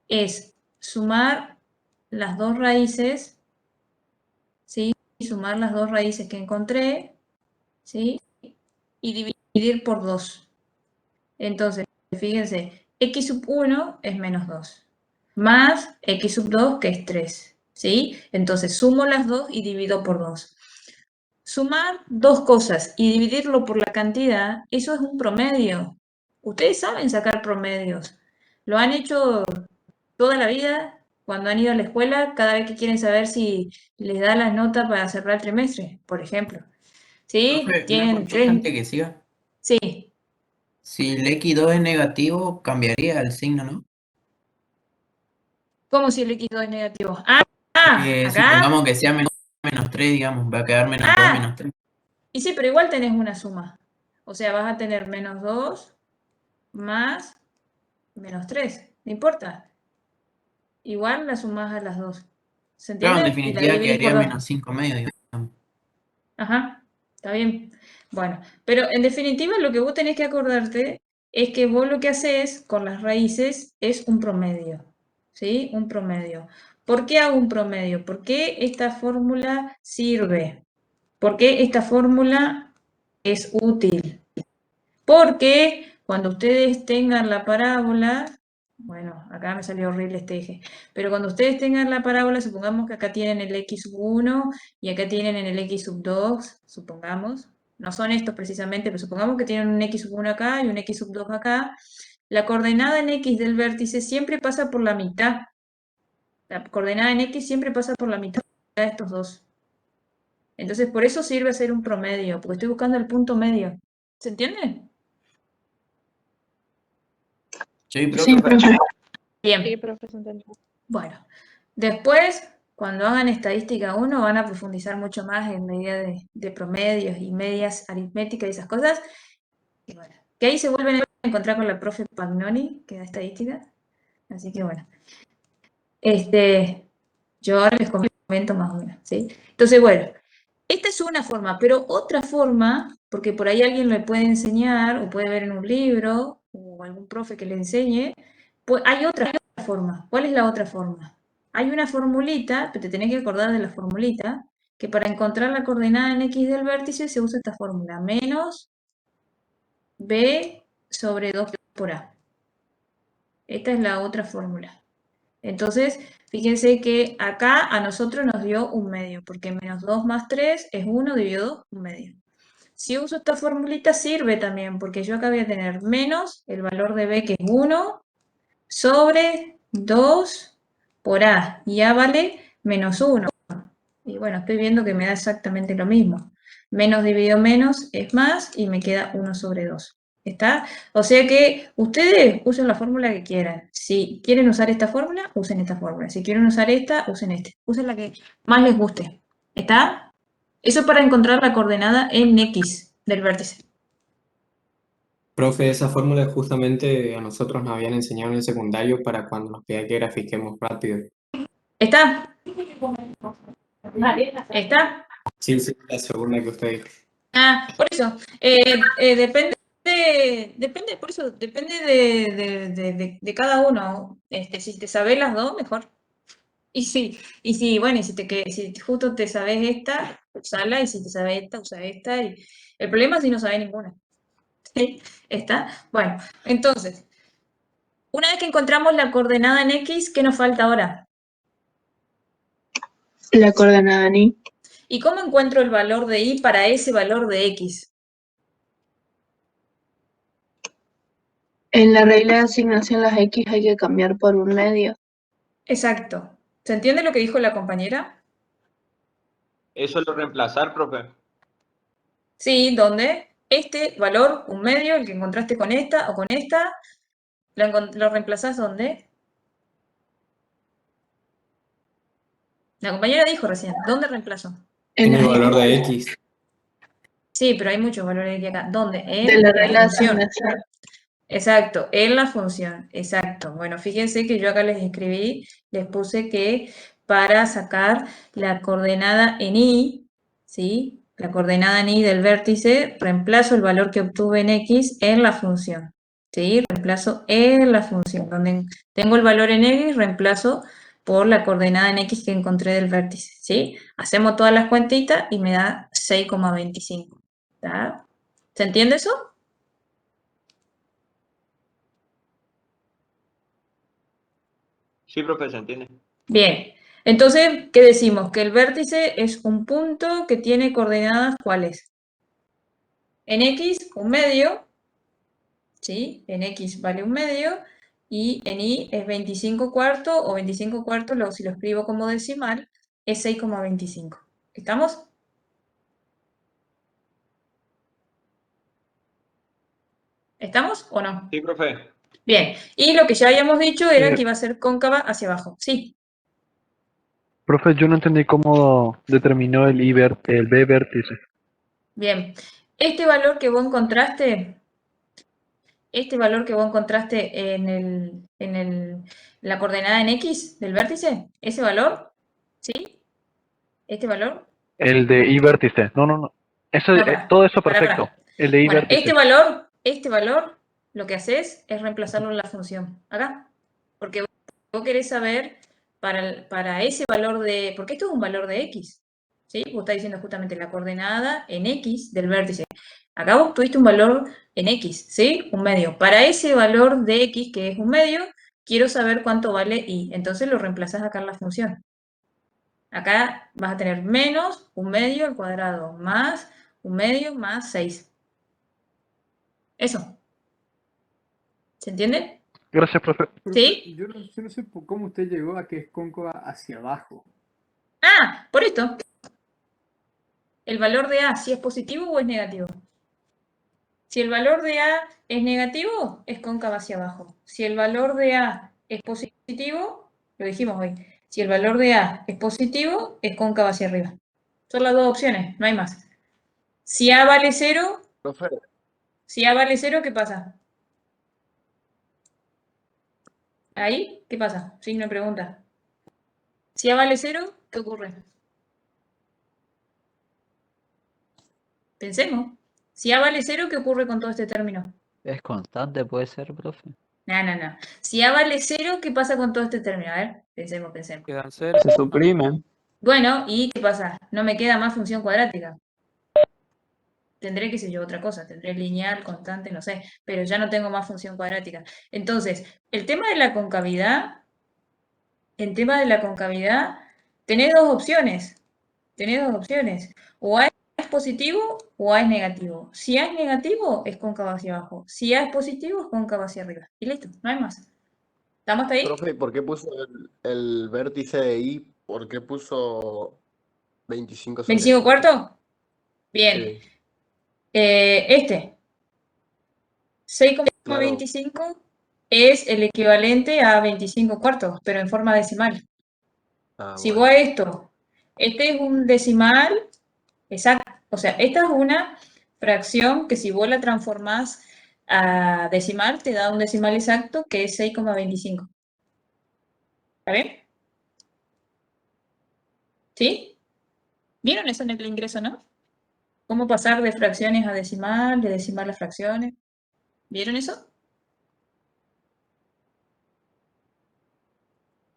es sumar las dos raíces, ¿sí? Sumar las dos raíces que encontré, ¿sí? Y dividir por 2. Entonces, fíjense, x sub 1 es menos 2, más x sub 2 que es 3, ¿sí? Entonces, sumo las dos y divido por 2. Sumar dos cosas y dividirlo por la cantidad, eso es un promedio. Ustedes saben sacar promedios. Lo han hecho toda la vida, cuando han ido a la escuela, cada vez que quieren saber si les da las notas para cerrar el trimestre, por ejemplo. ¿Sí? Profe, una Tienen consulta 3. antes que siga. Sí. Si el x2 es negativo, cambiaría el signo, ¿no? ¿Cómo si el x2 es negativo? Porque acá. supongamos que sea menos 3, digamos, va a quedar menos 2, menos 3. Y sí, pero igual tenés una suma. O sea, vas a tener menos 2 más menos 3. ¿No importa? Igual la sumás a las dos. ¿Se Claro, en entiende? Y la definitiva dividís por quedaría 2. menos 5 medio, digamos. Ajá, está bien. Bueno, pero en definitiva lo que vos tenés que acordarte es que vos lo que haces con las raíces es un promedio, ¿sí? Un promedio. ¿Por qué hago un promedio? ¿Por qué esta fórmula sirve? ¿Por qué esta fórmula es útil? Porque cuando ustedes tengan la parábola, bueno, acá me salió horrible este eje, pero cuando ustedes tengan la parábola, supongamos que acá tienen el x sub 1 y acá tienen en el x sub 2, supongamos, no son estos precisamente, pero supongamos que tienen un x sub 1 acá y un x sub 2 acá, la coordenada en x del vértice siempre pasa por la mitad. La coordenada en x siempre pasa por la mitad de estos dos. Entonces, por eso sirve hacer un promedio, porque estoy buscando el punto medio. ¿Se entiende? Sí, Sí, profe. Bien. Sí, profe, se entendió. Bueno, después, cuando hagan estadística 1, van a profundizar mucho más en medida de promedios y medias aritméticas y esas cosas. Y bueno, que ahí se vuelven a encontrar con la profe Pagnoni, que da estadística. Así que bueno. Yo ahora les comento más o menos, ¿sí? Entonces, bueno, esta es una forma, pero otra forma, porque por ahí alguien le puede enseñar, o puede ver en un libro, o algún profe que le enseñe, pues hay otra forma. ¿Cuál es la otra forma? Hay una formulita, pero te tenés que acordar de la formulita, que para encontrar la coordenada en X del vértice se usa esta fórmula, menos B sobre 2 por A. Esta es la otra fórmula. Entonces, fíjense que acá a nosotros nos dio un medio, porque menos 2 más 3 es 1 dividido 2, un medio. Si uso esta formulita sirve también, porque yo acá voy a tener menos el valor de B, que es 1, sobre 2 por A, y A vale menos 1. Y bueno, estoy viendo que me da exactamente lo mismo. Menos dividido menos es más, y me queda 1 sobre 2. ¿Está? O sea que ustedes usen la fórmula que quieran. Si quieren usar esta fórmula, usen esta fórmula. Si quieren usar esta, usen esta. Usen la que más les guste. ¿Está? Eso para encontrar la coordenada en X del vértice. Profe, esa fórmula justamente a nosotros nos habían enseñado en el secundario para cuando nos pida que grafiquemos rápido. ¿Está? ¿Está? Sí, sí, la segunda que usted dijo. Por eso. Depende, por eso, depende de cada uno. Si te sabes las dos, mejor. Y si, bueno, si justo te sabes esta, usala, y si te sabes esta, usa esta. Y el problema es si no sabes ninguna. ¿Sí? ¿Está? Bueno, entonces, una vez que encontramos la coordenada en X, ¿qué nos falta ahora? La coordenada en Y. ¿Y cómo encuentro el valor de Y para ese valor de X? En la regla de asignación las X hay que cambiar por un medio. Exacto. ¿Se entiende lo que dijo la compañera? Eso es lo reemplazar, profe. Sí, ¿dónde? Este valor, un medio, el que encontraste con esta o con esta, ¿lo reemplazás dónde? La compañera dijo recién, ¿dónde reemplazo? En el valor de X. Sí, pero hay muchos valores de X acá. ¿Dónde? En De la regla de función. asignación. Exacto, en la función, exacto. Bueno, fíjense que yo acá les escribí, les puse que para sacar la coordenada en Y, ¿sí? la coordenada en Y del vértice, reemplazo el valor que obtuve en X en la función. ¿Sí? Reemplazo en la función. Donde tengo el valor en X, reemplazo por la coordenada en X que encontré del vértice. ¿Sí? Hacemos todas las cuentitas y me da 6,25. ¿Está? ¿Se entiende eso? Sí, profe, se entiende. Bien. Entonces, ¿qué decimos? Que el vértice es un punto que tiene coordenadas, ¿cuáles? En X, un medio, ¿sí? En X vale un medio, y en Y es 25 cuartos, o 25 cuartos, luego si lo escribo como decimal, es 6,25. ¿Estamos? ¿Estamos o no? Sí, profe. Bien, y lo que ya habíamos dicho era que iba a ser cóncava hacia abajo. Sí, Profe, yo no entendí cómo determinó el B vértice. bien. Este valor que vos encontraste la coordenada en X del vértice, ese valor, ¿sí? Este valor. El de I vértice. No. Eso, No, pará, todo eso pará, perfecto. pará. El de I Bueno, vértice. este valor, lo que haces es reemplazarlo en la función, acá. Porque vos querés saber para ese valor de, porque esto es un valor de X, ¿sí? Vos estás diciendo justamente la coordenada en X del vértice. Acá vos tuviste un valor en X, ¿sí? Un medio. Para ese valor de X, que es un medio, quiero saber cuánto vale Y. Entonces lo reemplazás acá en la función. Acá vas a tener menos un medio al cuadrado más un medio más 6. Eso. ¿Se entiende? Gracias, profe. Profe, ¿Sí? yo no sé cómo usted llegó a que es cóncava hacia abajo. Ah, por esto. El valor de A, si es positivo o es negativo. Si el valor de A es negativo, es cóncava hacia abajo. Si el valor de A es positivo, lo dijimos hoy, si el valor de A es positivo, es cóncava hacia arriba. Son las dos opciones, no hay más. Si A vale 0, Profe, ¿qué pasa? Ahí, ¿qué pasa? Signo de pregunta. Si A vale 0, ¿qué ocurre? Pensemos. Si A vale 0, ¿qué ocurre con todo este término? ¿Es constante, puede ser, profe? No. Si A vale 0, ¿qué pasa con todo este término? A ver, pensemos. Quedan cero. Se suprimen. Bueno, ¿y qué pasa? No me queda más función cuadrática. Tendré, qué sé yo, otra cosa. Tendré lineal, constante, no sé. Pero ya no tengo más función cuadrática. Entonces, el tema de la concavidad, tenés dos opciones. O A es positivo o A es negativo. Si A es negativo, es cóncavo hacia abajo. Si A es positivo, es cóncavo hacia arriba. Y listo, no hay más. ¿Estamos hasta ahí? profe, ¿por qué puso el vértice de I? ¿Por qué puso 25 sobre 25 X? cuartos. Bien. Sí, Este. 6,25 es el equivalente a 25 cuartos, pero en forma decimal. Si bueno. vos a esto, este es un decimal exacto, o sea, esta es una fracción que si vos la transformás a decimal, te da un decimal exacto que es 6,25. ¿Está bien? ¿Sí? ¿Vieron eso en el ingreso, no? ¿Cómo pasar de fracciones a decimal, de decimal a fracciones? ¿Vieron eso?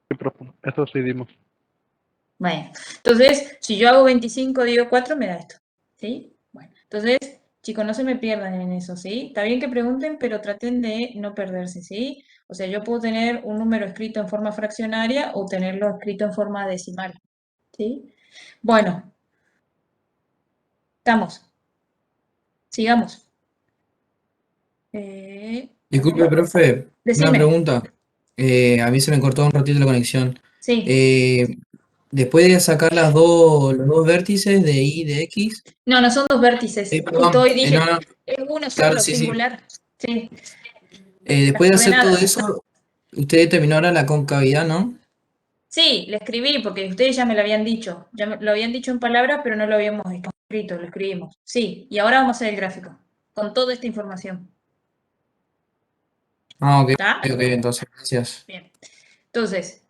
Sí, profe. Eso sí dimos. Bueno, entonces, si yo hago 25 dividido 4, me da esto. ¿Sí? Bueno, entonces, chicos, no se me pierdan en eso, ¿sí? Está bien que pregunten, pero traten de no perderse, ¿sí? O sea, yo puedo tener un número escrito en forma fraccionaria o tenerlo escrito en forma decimal, ¿sí? Bueno, estamos. Sigamos. Disculpe, profe, una Decime. pregunta. A mí se me cortó un ratito la conexión. Sí. Después de sacar los dos vértices de Y y de X, No son dos vértices. perdón, Justo hoy dije, no, es uno claro, solo, sí, sí. singular. Sí. Después de hacer todo Coordenadas. eso, usted determinó ahora la concavidad, ¿no? Sí, le escribí porque ustedes ya me lo habían dicho. Ya lo habían dicho en palabras, pero no lo habíamos escrito, lo escribimos. Sí, y ahora vamos a hacer el gráfico con toda esta información. Ah, ok, ¿Está? ok, entonces, gracias. Bien. Entonces,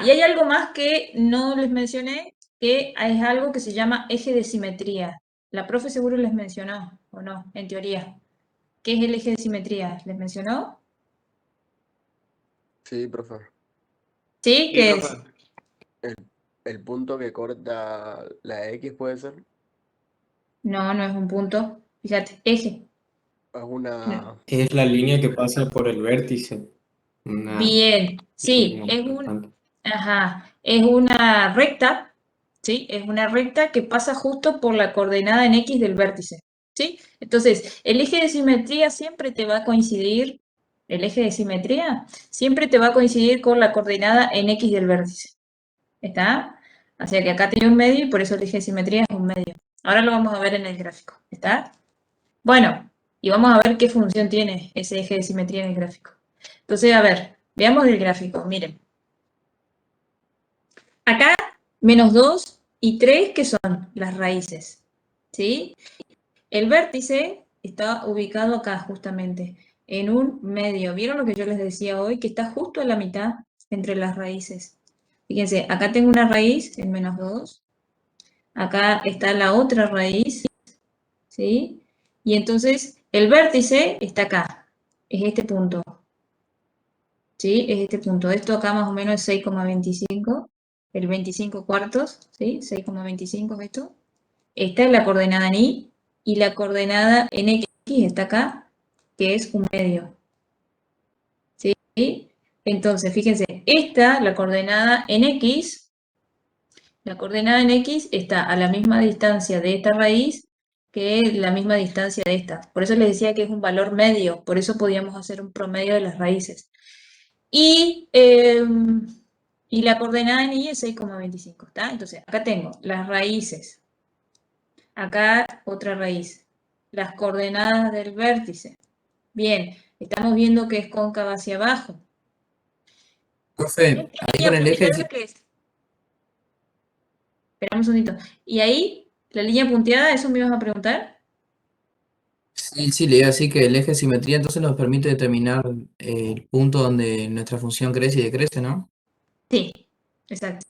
y hay algo más que no les mencioné, que es algo que se llama eje de simetría. La profe seguro les mencionó, ¿o no? En teoría. ¿Qué es el eje de simetría? ¿Les mencionó? Sí, profe. ¿Sí? Sí, ¿Qué es? profe. El punto que corta la X puede ser. No, no es un punto. Fíjate, eje. Es una. Es la línea que pasa por el vértice. Una Bien, sí, línea es importante. es una recta, ¿sí? Es una recta que pasa justo por la coordenada en X del vértice, ¿sí? Entonces, el eje de simetría siempre te va a coincidir, el eje de simetría siempre te va a coincidir con la coordenada en X del vértice, ¿está? O sea que acá tiene un medio y por eso el eje de simetría es un medio. Ahora lo vamos a ver en el gráfico, ¿está? Bueno, y vamos a ver qué función tiene ese eje de simetría en el gráfico. Entonces, a ver, veamos el gráfico, miren. Acá, -2 y 3, que son las raíces, ¿sí? El vértice está ubicado acá, justamente, en un medio. ¿Vieron lo que yo les decía hoy? Que está justo a la mitad entre las raíces. Fíjense, acá tengo una raíz en -2. Acá está la otra raíz, ¿sí? Y entonces, el vértice está acá, es este punto. ¿Sí? Es este punto. Esto acá más o menos es 6,25, el 25 cuartos, ¿sí? 6,25 es esto. Esta es la coordenada en Y, y la coordenada en X está acá, que es un medio. ¿Sí? Entonces, fíjense, la coordenada en X está a la misma distancia de esta raíz que la misma distancia de esta. Por eso les decía que es un valor medio, por eso podíamos hacer un promedio de las raíces. Y la coordenada en Y es 6,25, ¿está? Entonces, acá tengo las raíces. Acá otra raíz. Las coordenadas del vértice. Bien, estamos viendo que es cóncava hacia abajo. Profe, ahí con el eje de ¿Qué es? Esperamos un segundito. ¿Y ahí, la línea punteada, eso me ibas a preguntar? Sí, le iba a decir que el eje de simetría entonces nos permite determinar el punto donde nuestra función crece y decrece, ¿no? Sí, exacto.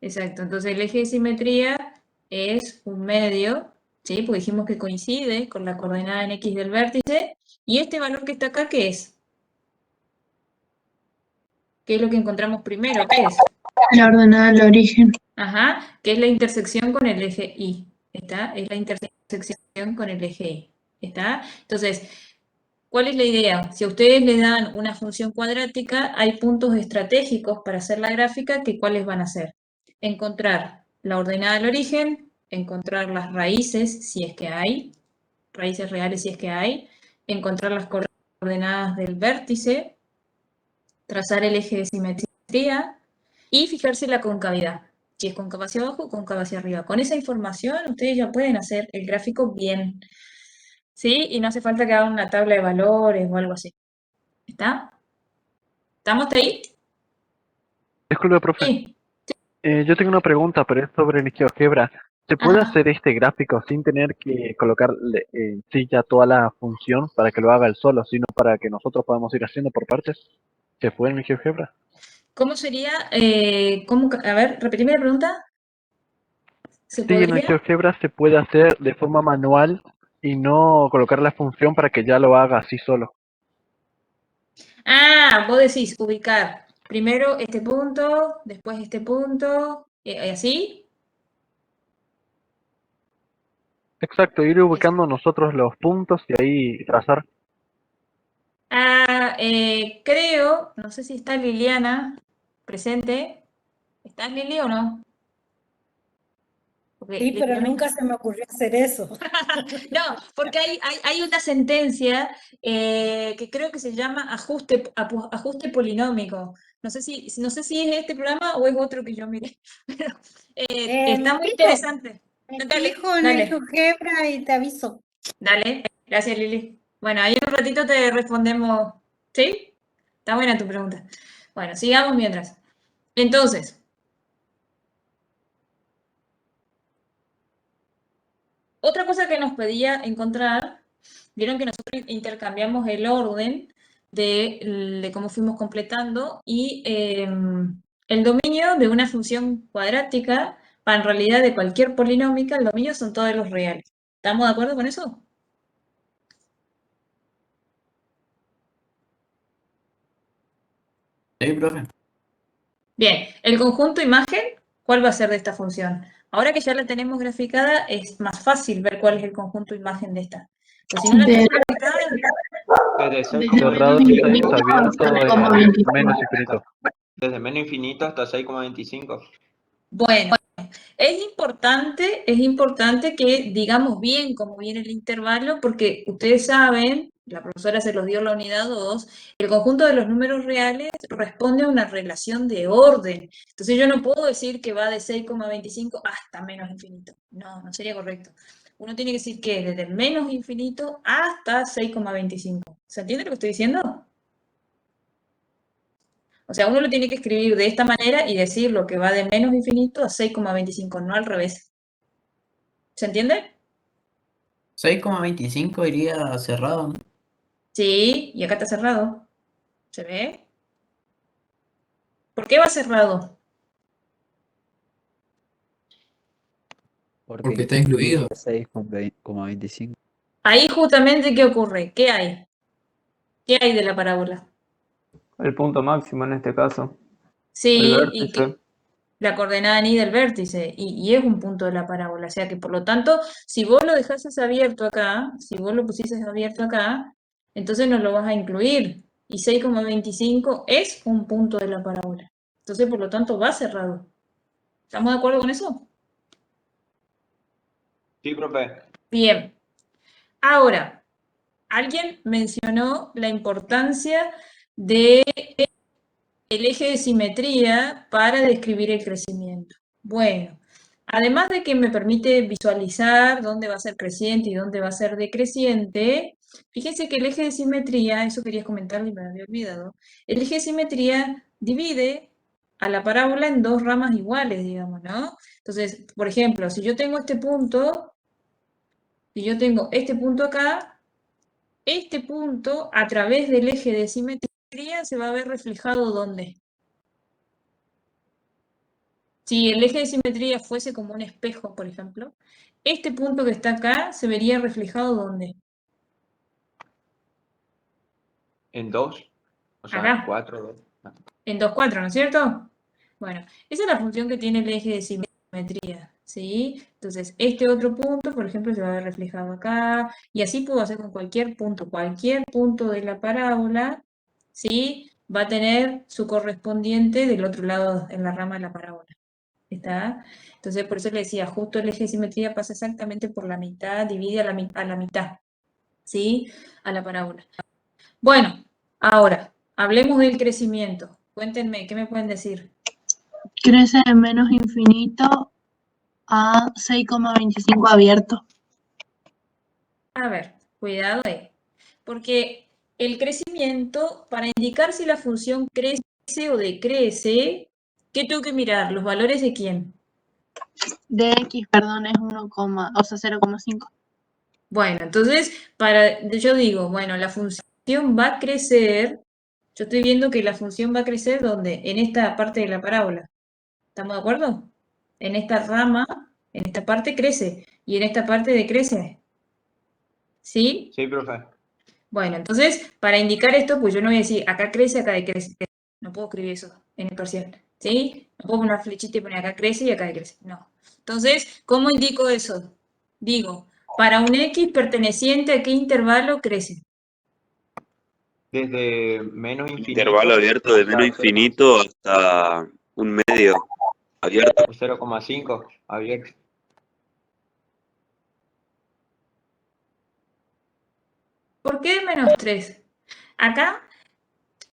Exacto. Entonces, el eje de simetría es un medio, ¿sí? Porque dijimos que coincide con la coordenada en X del vértice. ¿Y este valor que está acá qué es? ¿Qué es lo que encontramos primero? ¿Qué es? La ordenada del origen. Ajá, que es la intersección con el eje Y. ¿Está? Es la intersección con el eje Y. ¿Está? Entonces, ¿cuál es la idea? Si a ustedes le dan una función cuadrática, hay puntos estratégicos para hacer la gráfica que ¿cuáles van a ser? Encontrar la ordenada del origen, encontrar las raíces, si es que hay, raíces reales si es que hay, encontrar las coordenadas del vértice, trazar el eje de simetría y fijarse la concavidad. Si es cóncava hacia abajo o cóncava hacia arriba. Con esa información ustedes ya pueden hacer el gráfico bien, ¿sí? Y no hace falta que hagan una tabla de valores o algo así. ¿Está? ¿Estamos ahí? Disculpe, profe. Sí. Yo tengo una pregunta, pero es sobre el GeoGebra. ¿Se puede Ajá. hacer este gráfico sin tener que colocarle en sí ya toda la función para que lo haga él solo, sino para que nosotros podamos ir haciendo por partes? ¿Se puede en el GeoGebra? ¿Cómo sería? A ver, repetime la pregunta. ¿Se Sí, en el podría? GeoGebra se puede hacer de forma manual y no colocar la función para que ya lo haga así solo. Ah, vos decís ubicar primero este punto, después este punto, ¿así? Exacto, ir ubicando nosotros los puntos y ahí trazar. Ah, creo, no sé si está Liliana presente. ¿Estás, Lili, o no? Porque Sí, pero Liliana- nunca se me ocurrió hacer eso. No, porque hay una sentencia que creo que se llama ajuste polinómico. No sé si es este programa o es otro que yo miré. Pero está muy interesante. Me Dale, fijo en el GeoGebra y te aviso. dale. Gracias, Lili. Bueno, ahí en un ratito te respondemos. ¿Sí? Está buena tu pregunta. Bueno, sigamos mientras. Entonces, otra cosa que nos pedía encontrar, vieron que nosotros intercambiamos el orden de cómo fuimos completando y el dominio de una función cuadrática, para en realidad de cualquier polinómica, el dominio son todos los reales. ¿Estamos de acuerdo con eso? Sí, profe. Bien, el conjunto imagen, ¿cuál va a ser de esta función? Ahora que ya la tenemos graficada, es más fácil ver cuál es el conjunto imagen de esta. Pues si no la tenemos graficada, Desde Cerrado 6,25. 6, abierto menos infinito. Desde menos infinito hasta 6,25. bueno, es importante que digamos bien cómo viene el intervalo, porque ustedes saben, la profesora se los dio en la unidad 2, el conjunto de los números reales responde a una relación de orden. Entonces yo no puedo decir que va de 6,25 hasta menos infinito. No, no sería correcto. Uno tiene que decir que desde menos infinito hasta 6,25. ¿Se entiende lo que estoy diciendo? O sea, uno lo tiene que escribir de esta manera y decir lo que va de menos infinito a 6,25, no al revés. ¿Se entiende? 6,25 iría cerrado, ¿no? Sí, y acá está cerrado. ¿Se ve? ¿Por qué va cerrado? Porque está incluido. 6,25. Ahí justamente, ¿qué ocurre? ¿Qué hay? ¿Qué hay de la parábola? El punto máximo en este caso. Sí, El y vértice. la coordenada ni del vértice, y es un punto de la parábola. O sea que, por lo tanto, si vos lo dejases abierto acá, si vos lo pusieses abierto acá, entonces no lo vas a incluir. Y 6,25 es un punto de la parábola. Entonces, por lo tanto, va cerrado. ¿Estamos de acuerdo con eso? Sí, profe. Bien. Ahora, alguien mencionó la importancia del eje de simetría para describir el crecimiento. Bueno, además de que me permite visualizar dónde va a ser creciente y dónde va a ser decreciente, fíjense que el eje de simetría, eso quería comentarle y me había olvidado, el eje de simetría divide a la parábola en dos ramas iguales, digamos, ¿no? Entonces, por ejemplo, si yo tengo este punto, acá, este punto a través del eje de simetría se va a ver reflejado ¿dónde? Si el eje de simetría fuese como un espejo, por ejemplo, este punto que está acá se vería reflejado ¿dónde? En 2. O sea, Acá. 4, 2. En 2, 4, ¿no es cierto? Bueno, esa es la función que tiene el eje de simetría, ¿sí? Entonces, este otro punto, por ejemplo, se va a ver reflejado acá, y así puedo hacer con cualquier punto de la parábola, ¿sí? Va a tener su correspondiente del otro lado, en la rama de la parábola. ¿Está? Entonces, por eso le decía, justo el eje de simetría pasa exactamente por la mitad, divide a la mitad, ¿sí? A la parábola. Bueno, ahora, hablemos del crecimiento. Cuéntenme, ¿qué me pueden decir? Crece de menos infinito a 6,25 abierto. A ver, cuidado ahí. Porque el crecimiento, para indicar si la función crece o decrece, ¿qué tengo que mirar? ¿Los valores de quién? De x, perdón, es 0,5. Bueno, entonces, yo digo, bueno, la función va a crecer. Yo estoy viendo que la función va a crecer ¿dónde? En esta parte de la parábola. ¿Estamos de acuerdo? En esta rama, en esta parte crece y en esta parte decrece. ¿Sí? Sí, profe. Bueno, entonces, para indicar esto, pues yo no voy a decir acá crece, acá decrece. No puedo escribir eso en el parcial. ¿Sí? No puedo poner una flechita y poner acá crece y acá decrece. No. Entonces, ¿cómo indico eso? Digo, para un X perteneciente a qué intervalo crece. Desde menos infinito. Intervalo abierto de menos infinito hasta un medio abierto. 0,5 abierto. ¿Por qué menos 3? Acá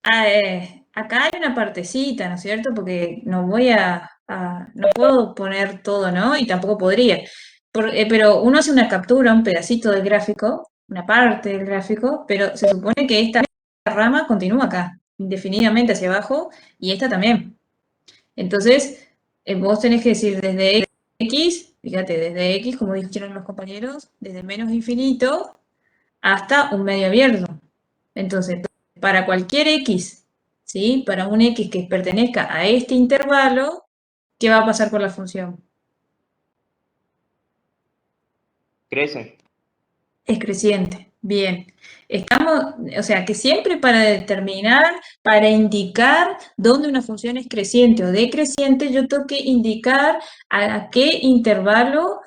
hay una partecita, ¿no es cierto? Porque no puedo poner todo, ¿no? Y tampoco podría. Pero uno hace una captura, un pedacito del gráfico, una parte del gráfico, pero se supone que esta rama continúa acá, indefinidamente hacia abajo, y esta también. Entonces, vos tenés que decir desde X, fíjate, desde X, como dijeron los compañeros, desde menos infinito hasta un medio abierto. Entonces, para cualquier X, ¿sí? Para un X que pertenezca a este intervalo, ¿qué va a pasar con la función? Crece. Es creciente. Bien. Estamos, o sea, que siempre para determinar, para indicar dónde una función es creciente o decreciente, yo tengo que indicar a qué intervalo,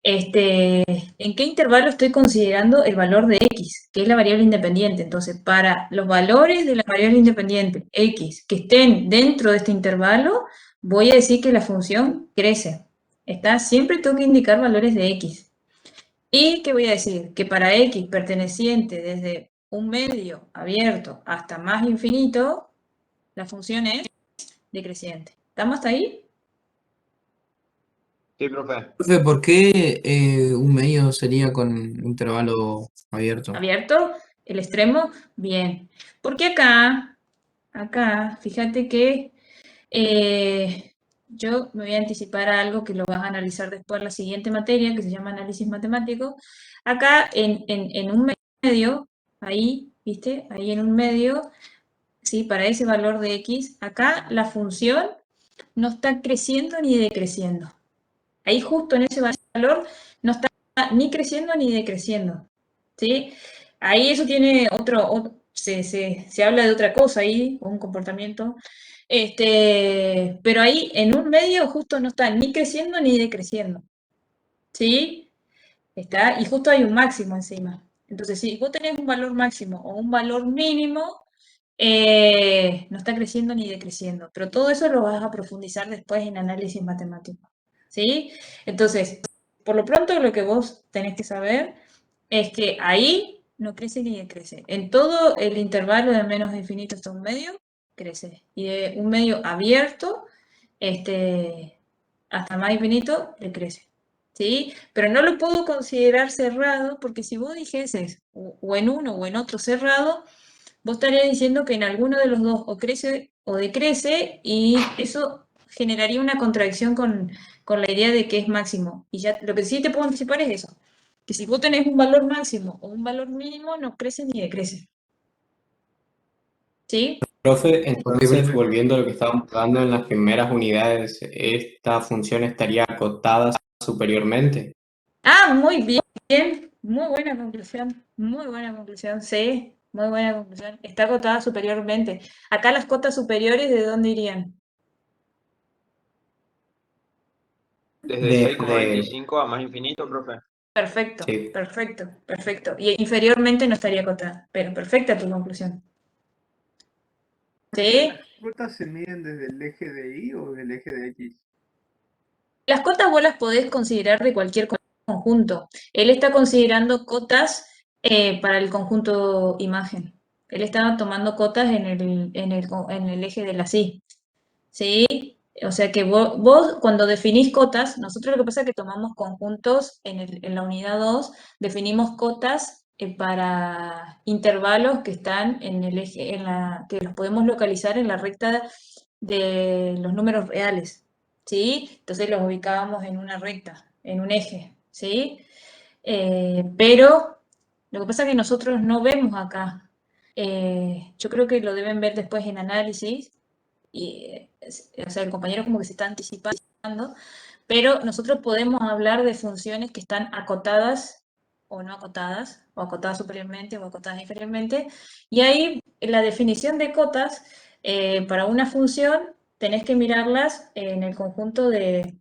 en qué intervalo estoy considerando el valor de x, que es la variable independiente. Entonces, para los valores de la variable independiente x que estén dentro de este intervalo, voy a decir que la función crece. Siempre tengo que indicar valores de x. ¿Y qué voy a decir? Que para x perteneciente desde un medio abierto hasta más infinito, la función es decreciente. ¿Estamos hasta ahí? Sí, profe. Profe, ¿por qué un medio sería con intervalo abierto? ¿Abierto? ¿El extremo? Bien. Porque acá, fíjate que yo me voy a anticipar a algo que lo vas a analizar después en la siguiente materia, que se llama análisis matemático. Acá en un medio, ahí, ¿viste? Ahí en un medio, ¿sí? Para ese valor de x, acá la función no está creciendo ni decreciendo. Ahí justo en ese valor no está ni creciendo ni decreciendo, ¿sí? Ahí eso tiene se habla de otra cosa ahí, un comportamiento. Pero ahí en un medio justo no está ni creciendo ni decreciendo, ¿sí? Y justo hay un máximo encima. Entonces, si vos tenés un valor máximo o un valor mínimo, no está creciendo ni decreciendo. Pero todo eso lo vas a profundizar después en análisis matemático, ¿sí? Entonces, por lo pronto lo que vos tenés que saber es que ahí no crece ni decrece. En todo el intervalo de menos de infinito hasta un medio, crece. Y de un medio abierto hasta más infinito, decrece. ¿Sí? Pero no lo puedo considerar cerrado porque si vos dijeses o en uno o en otro cerrado, vos estarías diciendo que en alguno de los dos o crece o decrece y eso generaría una contradicción con la idea de que es máximo. Y ya lo que sí te puedo anticipar es eso, que si vos tenés un valor máximo o un valor mínimo, no crece ni decrece. ¿Sí? Profe, entonces, volviendo a lo que estábamos hablando en las primeras unidades, ¿esta función estaría acotada superiormente? Ah, muy bien, muy buena conclusión, sí, muy buena conclusión. Está acotada superiormente. Acá las cotas superiores, ¿de dónde irían? Desde Desde, 6,25 a más infinito, profe. Perfecto, sí. perfecto. Y inferiormente no estaría acotada, pero perfecta tu conclusión. ¿Sí? ¿Las cotas se miden desde el eje de Y o del eje de X? Las cotas vos las podés considerar de cualquier conjunto. Él está considerando cotas para el conjunto imagen. Él estaba tomando cotas en el eje de la Y. ¿Sí? O sea que vos cuando definís cotas, nosotros lo que pasa es que tomamos conjuntos en la unidad 2, definimos cotas para intervalos que están en el eje, que los podemos localizar en la recta de los números reales, ¿sí? Entonces los ubicábamos en una recta, en un eje, ¿sí? Pero lo que pasa es que nosotros no vemos acá. Yo creo que lo deben ver después en análisis, o sea, el compañero como que se está anticipando, pero nosotros podemos hablar de funciones que están acotadas o no acotadas, o acotadas superiormente o acotadas inferiormente, y ahí la definición de cotas para una función tenés que mirarlas en el conjunto del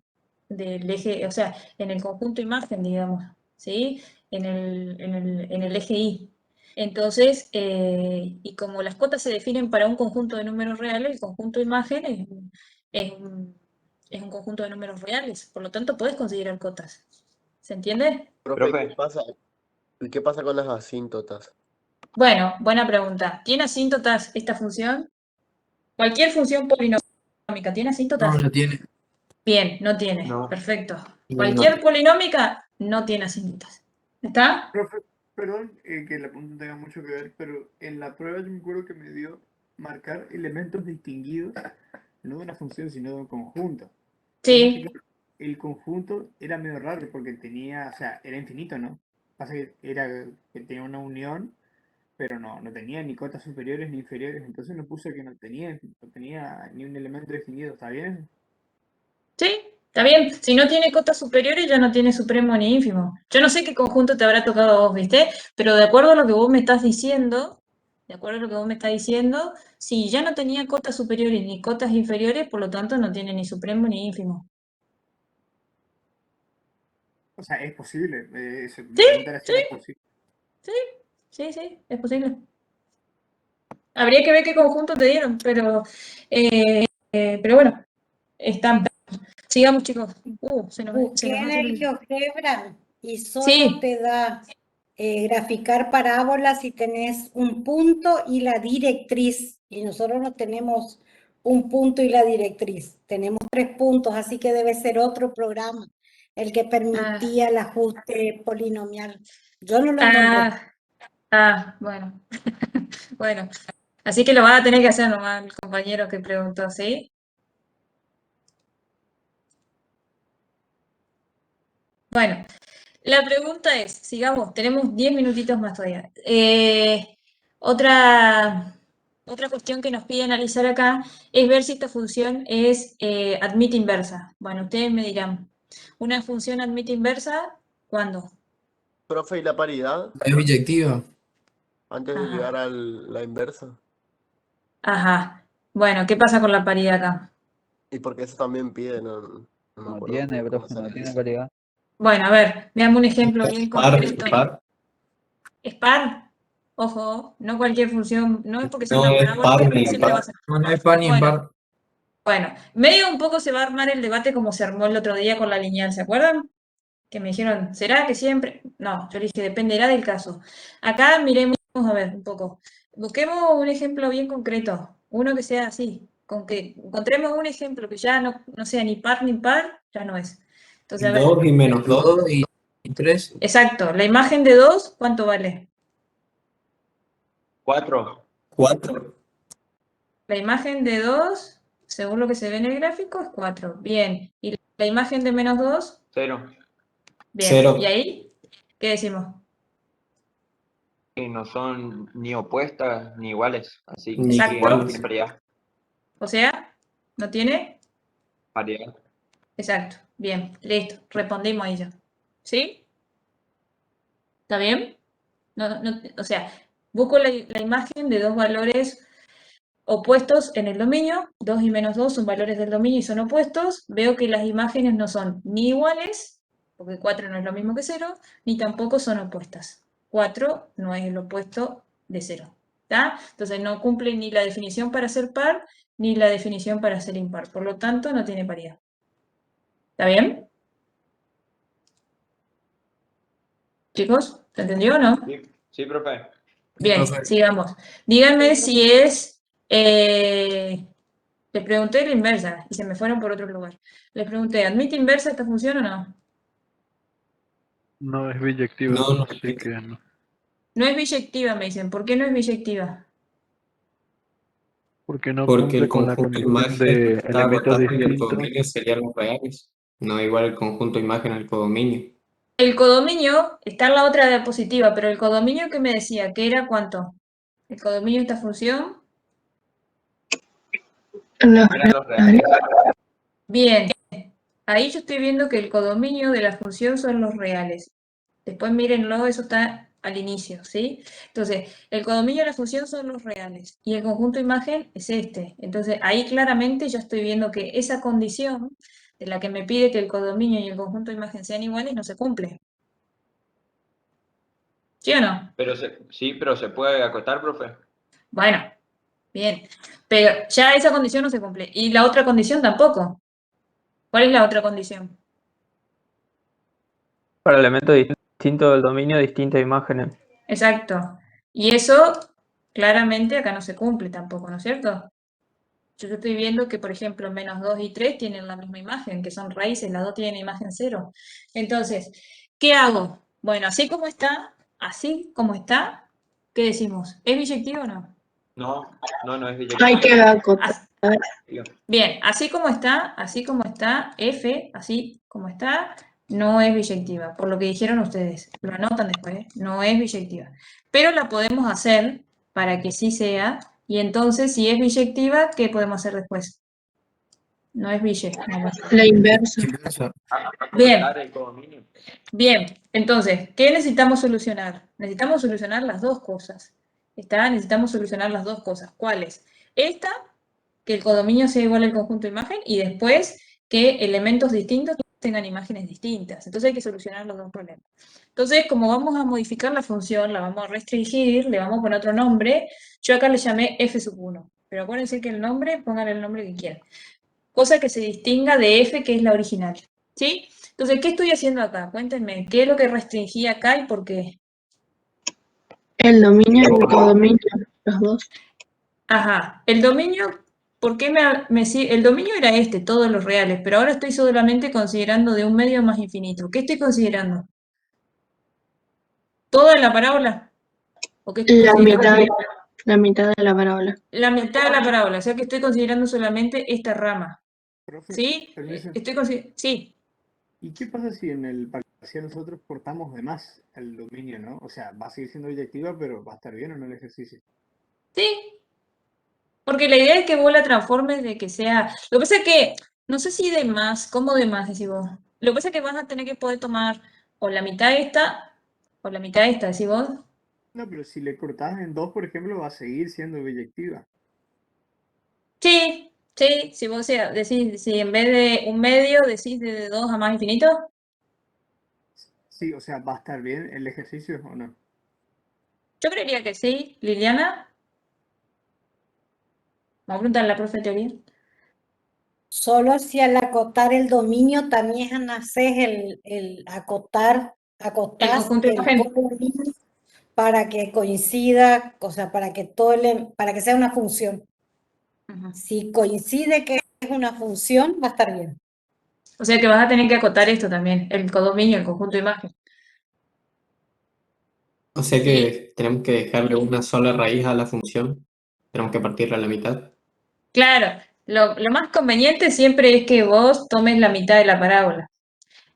eje, o sea, en el conjunto imagen, digamos, ¿sí? En el eje Y. Entonces, y como las cotas se definen para un conjunto de números reales, el conjunto imagen es es un conjunto de números reales, por lo tanto puedes considerar cotas. ¿Se entiende? Profe, Profe, ¿qué pasa con las asíntotas? Bueno, buena pregunta. ¿Tiene asíntotas esta función? Cualquier función polinómica, ¿tiene No, asíntotas? no tiene. Bien, no tiene. no. Perfecto. No, Cualquier polinómica no tiene asíntotas. ¿Está? Profe, perdón que la pregunta tenga mucho que ver, pero en la prueba yo me acuerdo que me dio marcar elementos distinguidos, no de una función, sino de un conjunto. Vemos que Sí. claro, el conjunto era medio raro porque tenía, o sea, era infinito, ¿no? Pasa que que tenía una unión, pero no tenía ni cotas superiores ni inferiores, entonces no puse que no tenía ni un elemento definido, ¿está bien? Sí, Está bien, si no tiene cotas superiores ya no tiene supremo ni ínfimo. Yo no sé qué conjunto te habrá tocado a vos, ¿viste? Pero de acuerdo a lo que vos me estás diciendo, si ya no tenía cotas superiores ni cotas inferiores, por lo tanto no tiene ni supremo ni ínfimo. O sea, es posible. Mi pregunta era si era posible. Sí, es posible. Habría que ver qué conjunto te dieron, pero bueno, están. Sigamos, chicos. Se nos Busqué va a en hacer el el... GeoGebra y solo Sí. te da graficar parábolas si tenés un punto y la directriz. Y nosotros no tenemos un punto y la directriz. Tenemos 3 puntos, así que debe ser otro programa el que permitía el ajuste polinomial. Yo no lo encontré. Bueno. Bueno, así que lo va a tener que hacer nomás el compañero que preguntó, ¿sí? Bueno, la pregunta es, sigamos, tenemos 10 minutitos más todavía. Otra cuestión que nos pide analizar acá es ver si esta función es admite inversa. Bueno, ustedes me dirán, ¿una función admite inversa? ¿Cuándo? Profe, ¿y la paridad? Es biyectiva. Antes de llegar a la inversa. Ajá. Bueno, ¿qué pasa con la paridad acá? Y porque eso también pide, no me No acuerdo tiene, cómo profe, no sale tiene eso. paridad. Bueno, a ver, veamos un ejemplo bien Par, concreto. par. ¿Es par? Ojo, no cualquier función, no es porque sea No una es parábola par que ni siempre va a impar. ser. No es par ni Bueno, impar. bueno, medio un poco se va a armar el debate como se armó el otro día con la lineal, ¿se acuerdan? Que me dijeron, ¿será que siempre? No, yo le dije, dependerá del caso. Acá miremos, a ver, un poco. Busquemos un ejemplo bien concreto, uno que sea así, con que encontremos un ejemplo que ya no sea ni par ni impar, ya no es. Entonces, a ver, 2 y menos 2. 2 y 3. exacto, la imagen de 2, ¿cuánto vale? 4. 4. La imagen de 2, según lo que se ve en el gráfico, es 4. Bien. ¿Y la imagen de menos 2? 0. Bien. 0. ¿Y ahí? ¿Qué decimos? Y no son ni opuestas ni iguales. Así que Ni Exacto. no iguales. tiene paridad. O sea, ¿no tiene? Paridad. Exacto. Bien. Listo. Respondimos a ello. ¿Sí? ¿Está bien? O sea, busco la imagen de dos valores opuestos en el dominio. 2 y menos 2 son valores del dominio y son opuestos. Veo que las imágenes no son ni iguales, porque 4 no es lo mismo que 0, ni tampoco son opuestas. 4 no es el opuesto de 0. ¿Está? Entonces no cumple ni la definición para ser par, ni la definición para ser impar. Por lo tanto, no tiene paridad. ¿Está bien? Chicos, ¿se entendió o no? Sí, profe. Bien, Profe. sigamos. Díganme si es... les pregunté la inversa y se me fueron por otro lugar. Les pregunté, ¿admite inversa esta función o no? No es biyectiva, No, así que no. No es biyectiva, me dicen. ¿Por qué no es biyectiva? Porque no porque el cumple con la conjunto condición imagen de está elementos acotado y el distintos. codominio serían los reales. No igual el conjunto imagen al codominio. El codominio está en la otra diapositiva, pero el codominio que me decía, ¿que era cuánto? El codominio de esta función. Eran los reales. Bien, ahí yo estoy viendo que el codominio de la función son los reales. Después mírenlo, eso está al inicio, ¿sí? Entonces, el codominio de la función son los reales y el conjunto imagen es este. Entonces, ahí claramente ya estoy viendo que esa condición de la que me pide que el codominio y el conjunto imagen sean iguales no se cumple. ¿Sí o no? Sí, pero se puede acotar, profe. Bueno, bien. Pero ya esa condición no se cumple. Y la otra condición tampoco. ¿Cuál es la otra condición? Para elementos distintos del dominio, distintas imágenes. Exacto. Y eso claramente acá no se cumple tampoco, ¿no es cierto? Yo estoy viendo que, por ejemplo, menos 2 y 3 tienen la misma imagen, que son raíces, las dos tienen imagen 0. Entonces, ¿qué hago? Bueno, así como está, ¿qué decimos? ¿Es biyectivo o no? No es biyectiva. Hay que acotar. Bien, así como está, F, así como está, no es biyectiva, por lo que dijeron ustedes. Lo anotan después, ¿eh? No es biyectiva. Pero la podemos hacer para que sí sea, y entonces, si es biyectiva, ¿qué podemos hacer después? No es Ville, no. La inversa. Inversa. Bien. El codominio. Bien, entonces, ¿qué necesitamos solucionar? Necesitamos solucionar las dos cosas. Necesitamos solucionar las dos cosas. ¿Cuáles? Esta, que el codominio sea igual al conjunto de imagen, y después que elementos distintos tengan imágenes distintas. Entonces hay que solucionar los dos problemas. Entonces, como vamos a modificar la función, la vamos a restringir, le vamos a poner otro nombre. Yo acá le llamé f1, pero acuérdense que el nombre, pónganle el nombre que quieran. Cosa que se distinga de f, que es la original. ¿Sí? Entonces, ¿qué estoy haciendo acá? Cuéntenme, ¿qué es lo que restringí acá y por qué? El dominio y el codominio, los dos. Ajá, el dominio, ¿por qué el dominio era todos los reales, pero ahora estoy solamente considerando de un medio más infinito. ¿Qué estoy considerando? ¿Toda la parábola? ¿O qué estoy considerando? La mitad de la parábola. La mitad de la parábola, o sea que estoy considerando solamente esta rama. Profe, ¿Sí? permiso. Sí. ¿Y qué pasa si en el parcial nosotros cortamos de más el dominio, no? O sea, va a seguir siendo directiva, pero ¿va a estar bien o no el ejercicio? Sí. Porque la idea es que vos la transformes de que sea... Lo que pasa es que, no sé si de más, ¿cómo de más decís vos? Lo que pasa es que vas a tener que poder tomar o la mitad de esta, o la mitad de esta, decís vos. No, pero si le cortás en dos, por ejemplo, va a seguir siendo biyectiva. Sí, si vos decís, si en vez de un medio decís de 2 a más infinito. Sí, o sea, ¿va a estar bien el ejercicio o no? Yo creería que sí. Liliana. Vamos a preguntarle a la profe de teoría. Solo si al acotar el dominio también haces el acotar, acotás conjunto de el imagen. codominio para que coincida, o sea, para que para que sea una función. Si coincide que es una función, va a estar bien. O sea que vas a tener que acotar esto también, el codominio, el conjunto de imagen. O sea que tenemos que dejarle una sola raíz a la función. Tenemos que partirla a la mitad. Claro, lo más conveniente siempre es que vos tomes la mitad de la parábola.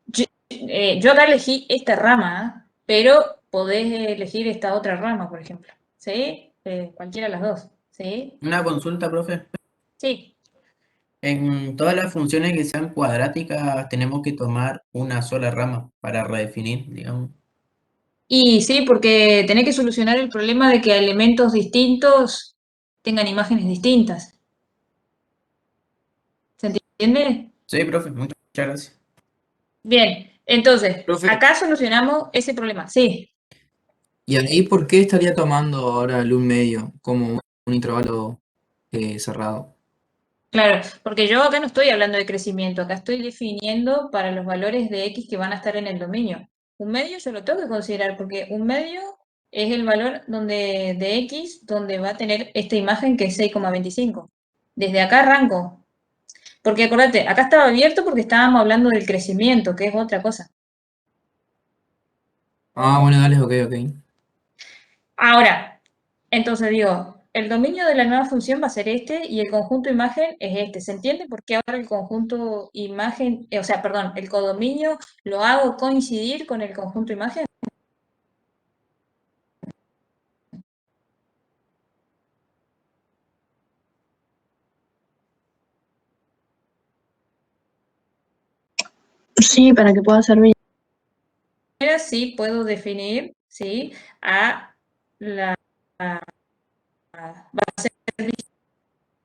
Yo acá elegí esta rama, pero podés elegir esta otra rama, por ejemplo. ¿Sí? Cualquiera de las dos. ¿Sí? Una consulta, profe. Sí. En todas las funciones que sean cuadráticas tenemos que tomar una sola rama para redefinir, digamos. Y sí, porque tenés que solucionar el problema de que elementos distintos tengan imágenes distintas. ¿Se entiende? Sí, profe, muchas gracias. Bien, entonces, Profe. acá solucionamos ese problema. Sí. ¿Y ahí por qué estaría tomando ahora el 1/2 como un intervalo cerrado? Claro, porque yo acá no estoy hablando de crecimiento, acá estoy definiendo para los valores de X que van a estar en el dominio. Un medio yo lo tengo que considerar porque un medio es el valor de X donde va a tener esta imagen que es 6,25. Desde acá arranco. Porque acordate, acá estaba abierto porque estábamos hablando del crecimiento, que es otra cosa. Ah, bueno, dale, ok. Ahora, entonces digo, el dominio de la nueva función va a ser este y el conjunto imagen es este. ¿Se entiende por qué ahora el conjunto imagen, o sea, perdón, el codominio lo hago coincidir con el conjunto imagen? Sí, para que pueda servir. Ahora sí puedo definir, ¿sí? Va a ser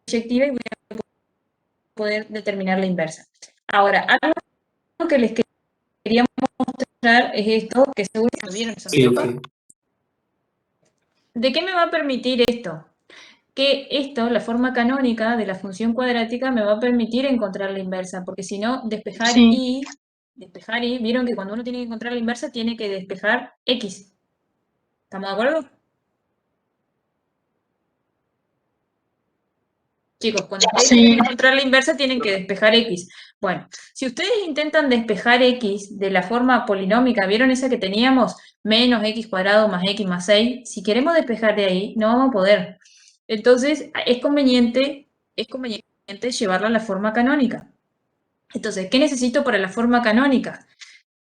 biyectiva y voy a poder determinar la inversa. Ahora, algo que les quería mostrar es esto, que seguro que lo vieron. Sí. ¿De qué me va a permitir esto? Que esto, la forma canónica de la función cuadrática, me va a permitir encontrar la inversa, porque si no, despejar y, vieron que cuando uno tiene que encontrar la inversa, tiene que despejar X. ¿Estamos de acuerdo? Chicos, cuando ustedes tienen que encontrar la inversa, tienen que despejar X. Bueno, si ustedes intentan despejar X de la forma polinómica, ¿vieron esa que teníamos? Menos X cuadrado más X más 6. Si queremos despejar de ahí, no vamos a poder. Entonces, es conveniente llevarla a la forma canónica. Entonces, ¿qué necesito para la forma canónica?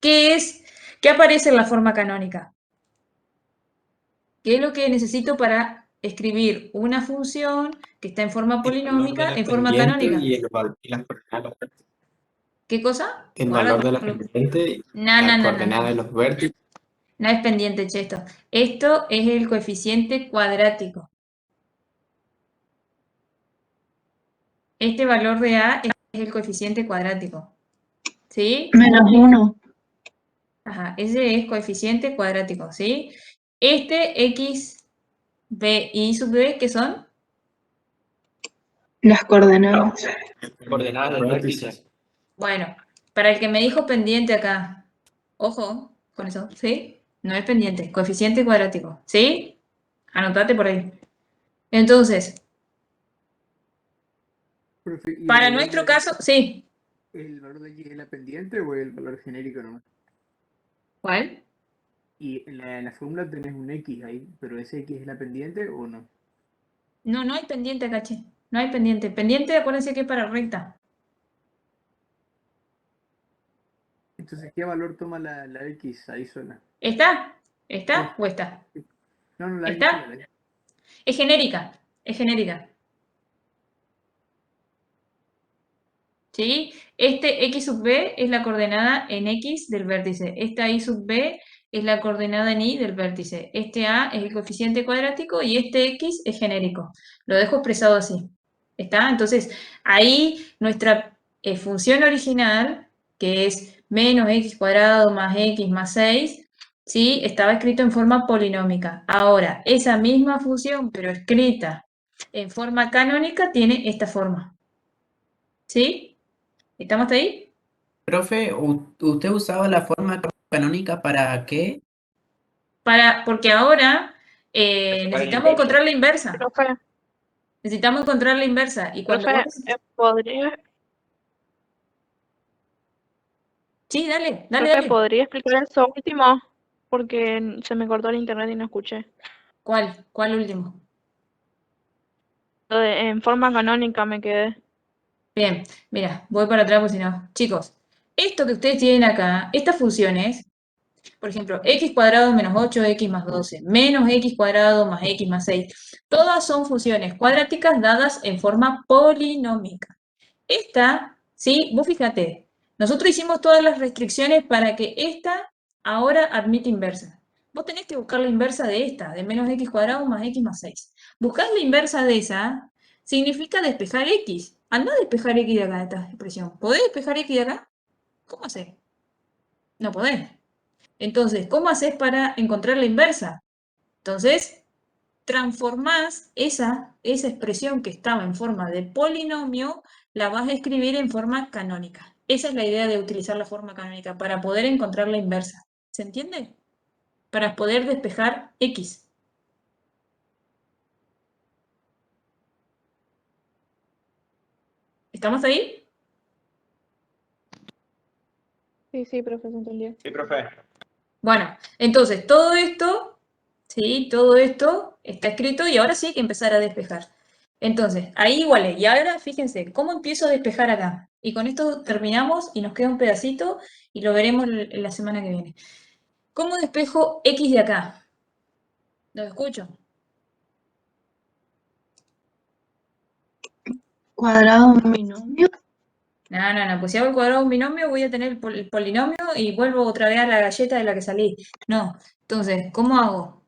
¿Qué aparece en la forma canónica? ¿Qué es lo que necesito para escribir una función que está en forma El valor de polinómica la en forma pendiente canónica. y las coordenadas. ¿Qué cosa? El Guarda valor de la con... pendiente y No, las no, no, no, coordenadas de no. los vértices. No es pendiente, che, esto. Esto es el coeficiente cuadrático. Este valor de A es el coeficiente cuadrático. ¿Sí? -1. Ajá, ese es coeficiente cuadrático, ¿sí? Este X, B y sub B, ¿qué son? Las coordenadas. Coordenadas del vértice. Bueno, para el que me dijo pendiente acá, ojo con eso, ¿sí? No es pendiente, coeficiente cuadrático, ¿sí? Anotate por ahí. Entonces, Profe, ¿y para nuestro caso, sí. el valor de X es la pendiente o el valor genérico nomás? ¿Cuál? Y en la fórmula tenés un X ahí, pero ¿ese X es la pendiente o no? No, no hay pendiente acá, che. No hay pendiente. Pendiente, acuérdense que es para recta. Entonces, ¿qué valor toma la X ahí sola? ¿Está? ¿Está o está? No, no, la X sola. ¿Está? Es genérica. Es genérica. ¿Sí? Este X sub B es la coordenada en X del vértice. Esta Y sub B es la coordenada en Y del vértice. Este A es el coeficiente cuadrático y este X es genérico. Lo dejo expresado así. ¿Está? Entonces, ahí nuestra función original, que es menos X cuadrado más X más 6, ¿sí? Estaba escrito en forma polinómica. Ahora, esa misma función, pero escrita en forma canónica, tiene esta forma. ¿Sí? ¿Estamos hasta ahí? Profe, ¿usted usaba la forma canónica para qué? Porque ahora Para la necesitamos inversa. encontrar la inversa. Profe, Necesitamos encontrar la inversa. Y cuando profe, vos... ¿podría, Sí, dale, profe, dale. ¿podría explicar eso último? Porque se me cortó el internet y no escuché. ¿Cuál? ¿Cuál último? En forma canónica me quedé. Bien, mira, voy para atrás porque si no. Chicos, esto que ustedes tienen acá, estas funciones, por ejemplo, x cuadrado menos 8x más 12, menos x cuadrado más x más 6, todas son funciones cuadráticas dadas en forma polinómica. Esta, ¿sí? Vos fíjate, nosotros hicimos todas las restricciones para que esta ahora admite inversa. Vos tenés que buscar la inversa de esta, de menos x cuadrado más x más 6. Buscar la inversa de esa significa despejar x. Andá a despejar x de acá, de esta expresión. ¿Podés despejar x de acá? ¿Cómo haces? No podés. Entonces, ¿cómo haces para encontrar la inversa? Entonces, transformás esa expresión que estaba en forma de polinomio, la vas a escribir en forma canónica. Esa es la idea de utilizar la forma canónica, para poder encontrar la inversa. ¿Se entiende? Para poder despejar x. ¿Estamos ahí? Sí, profe, se entendió. Sí, profe. Bueno, entonces todo esto, ¿sí? Todo esto está escrito y ahora sí hay que empezar a despejar. Entonces, ahí igual. Y ahora fíjense, ¿cómo empiezo a despejar acá? Y con esto terminamos y nos queda un pedacito y lo veremos la semana que viene. ¿Cómo despejo x de acá? ¿Lo escucho? Cuadrado de un binomio. No. Pues si hago el cuadrado de un binomio, voy a tener el polinomio y vuelvo otra vez a la galleta de la que salí. No. Entonces, ¿cómo hago?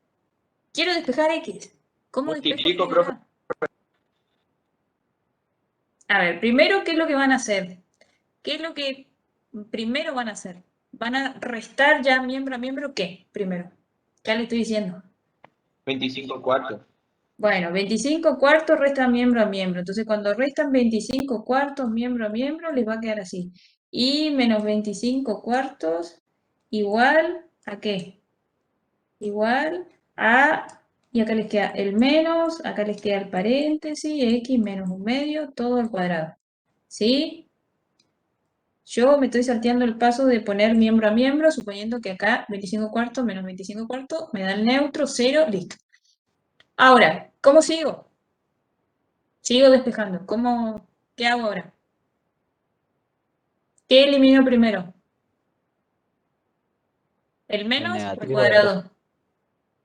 Quiero despejar x. ¿Cómo despejo Multiplico, x de profe. acá? A ver, primero, ¿qué es lo que van a hacer? ¿Qué es lo que primero van a hacer? ¿Van a restar ya miembro a miembro qué? Primero. Ya le estoy diciendo. 25 cuartos. Bueno, 25 cuartos restan miembro a miembro. Entonces, cuando restan 25 cuartos miembro a miembro, les va a quedar así. Y menos 25 cuartos igual a qué? Igual a... Y acá les queda el menos, acá les queda el paréntesis, x menos un medio, todo al cuadrado. ¿Sí? Yo me estoy salteando el paso de poner miembro a miembro, suponiendo que acá 25 cuartos menos 25 cuartos me da el neutro, 0, listo. Ahora, ¿cómo sigo? Sigo despejando. ¿Qué hago ahora? ¿Qué elimino primero? ¿El El menos o el negativo. cuadrado?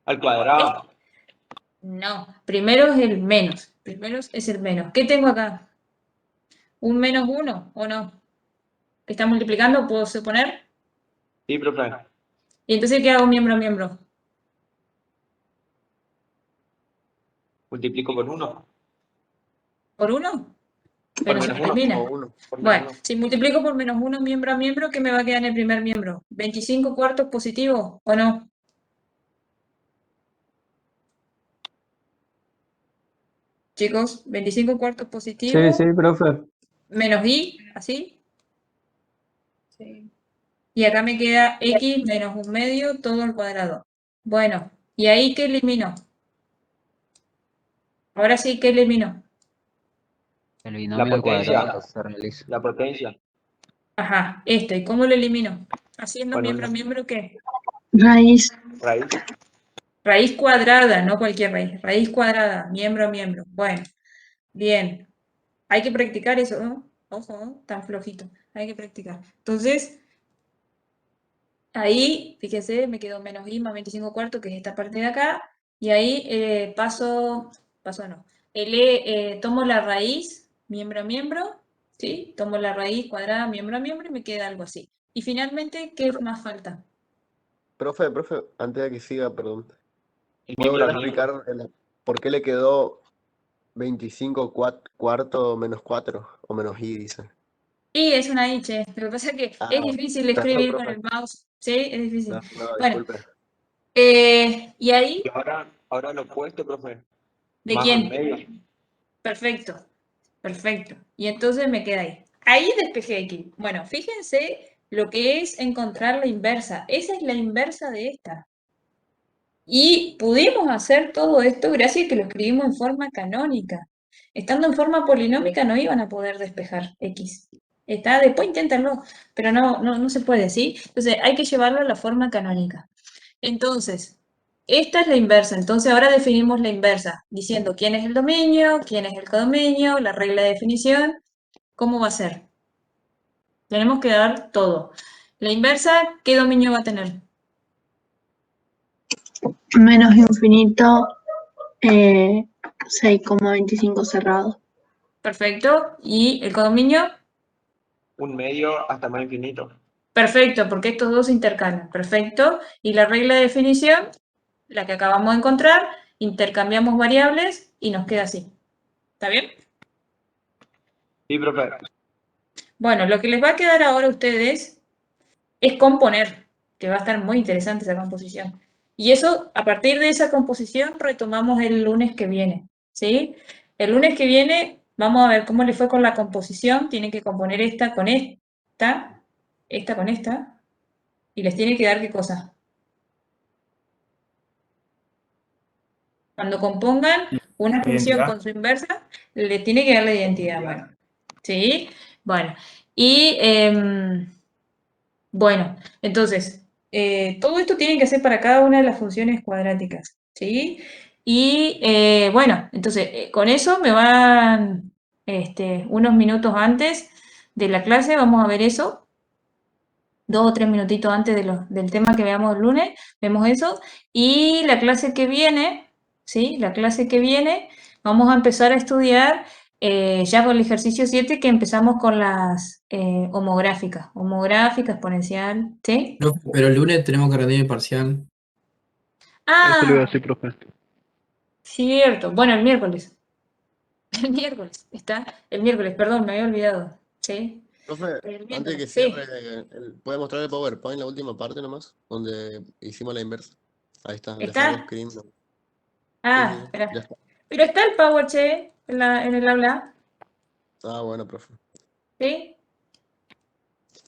Al cuadrado. No, primero es el menos. Primero es el menos. ¿Qué tengo acá? ¿Un menos 1 o no? ¿Que está multiplicando, puedo suponer? Sí, profe. ¿Y entonces qué hago miembro a miembro? Multiplico por 1. ¿Por 1? Por Pero se menos 1. elimina. O uno. Por menos Bueno, 1. si multiplico por menos 1 miembro a miembro, ¿qué me va a quedar en el primer miembro? ¿25 cuartos positivo o no? Chicos, 25 cuartos positivo, Sí, profe. menos i, así. Y acá me queda x menos 1/2 todo al cuadrado. Bueno, ¿y ahí qué elimino? Ahora sí, ¿qué elimino? El La binomio al potencia. cuadrado se realiza. La potencia. Ajá, ¿y cómo lo elimino? Haciendo Con miembro a un miembro, ¿qué? Raíz. raíz. Raíz cuadrada, no cualquier raíz. Raíz cuadrada, miembro a miembro. Bueno, bien. Hay que practicar eso, ¿no? Ojo, ¿no? Tan flojito. Hay que practicar. Entonces, ahí, fíjese, me quedó menos i más 25 cuartos, que es esta parte de acá. Y ahí paso no. Tomo la raíz, miembro a miembro, ¿sí? Tomo la raíz cuadrada, miembro a miembro, y me queda algo así. Y finalmente, ¿qué más falta? Profe, antes de que siga, perdón. El ¿Puede miembro volver a a miembro. explicar por qué le quedó 25 cuarto menos 4? O menos i, dice. Y es una I, che. Lo que pasa es que es Ah, difícil perdón, escribir con profe. el mouse. Sí, es difícil. No, Bueno, disculpe. y ahí, Y ahora lo opuesto, profe. ¿de Más un quién? medio. Perfecto, perfecto. Y entonces me queda ahí. Ahí despejé X. Bueno, fíjense lo que es encontrar la inversa. Esa es la inversa de esta. Y pudimos hacer todo esto gracias a que lo escribimos en forma canónica. Estando en forma polinómica no iban a poder despejar X. Después inténtenlo, pero no se puede, ¿sí? Entonces hay que llevarlo a la forma canónica. Entonces, esta es la inversa. Entonces ahora definimos la inversa, diciendo quién es el dominio, quién es el codominio, la regla de definición, cómo va a ser. Tenemos que dar todo. La inversa, ¿qué dominio va a tener? Menos infinito. 6,25 cerrado. Perfecto. ¿Y el codominio? Un medio hasta más infinito. Perfecto, porque estos dos se intercambian. Perfecto. Y la regla de definición, la que acabamos de encontrar, intercambiamos variables y nos queda así. ¿Está bien? Sí, profe. Bueno, lo que les va a quedar ahora a ustedes es componer, que va a estar muy interesante esa composición. Y eso, a partir de esa composición, retomamos el lunes que viene, ¿sí? El lunes que viene vamos a ver cómo le fue con la composición. Tienen que componer esta con esta con esta, y les tiene que dar ¿qué cosa? Cuando compongan una función con su inversa, le tiene que dar la identidad. Bueno, ¿sí? Bueno, y bueno, entonces, todo esto tienen que hacer para cada una de las funciones cuadráticas, ¿sí? Y bueno, entonces, con eso me van unos minutos antes de la clase, vamos a ver eso. 2 o 3 minutitos antes del tema que veamos el lunes, vemos eso. Y la clase que viene, ¿sí? La clase que viene, vamos a empezar a estudiar ya con el ejercicio 7, que empezamos con las homográficas, exponencial, ¿sí? Profe, pero el lunes tenemos que rendir el parcial. Eso le iba a Ah, decir, profe. cierto. Bueno, el miércoles. El miércoles, el miércoles, perdón, me había olvidado, ¿sí? Profe, El antes de que miércoles, cierre, sí. ¿puede mostrar el PowerPoint, la última parte nomás? Donde hicimos la inversa. Ahí está, le falta un ¿Está? screen. ¿No? Ah, Sí, ya espera. está. Pero está el Power, che, en el aula, Ah, bueno, profe. ¿sí?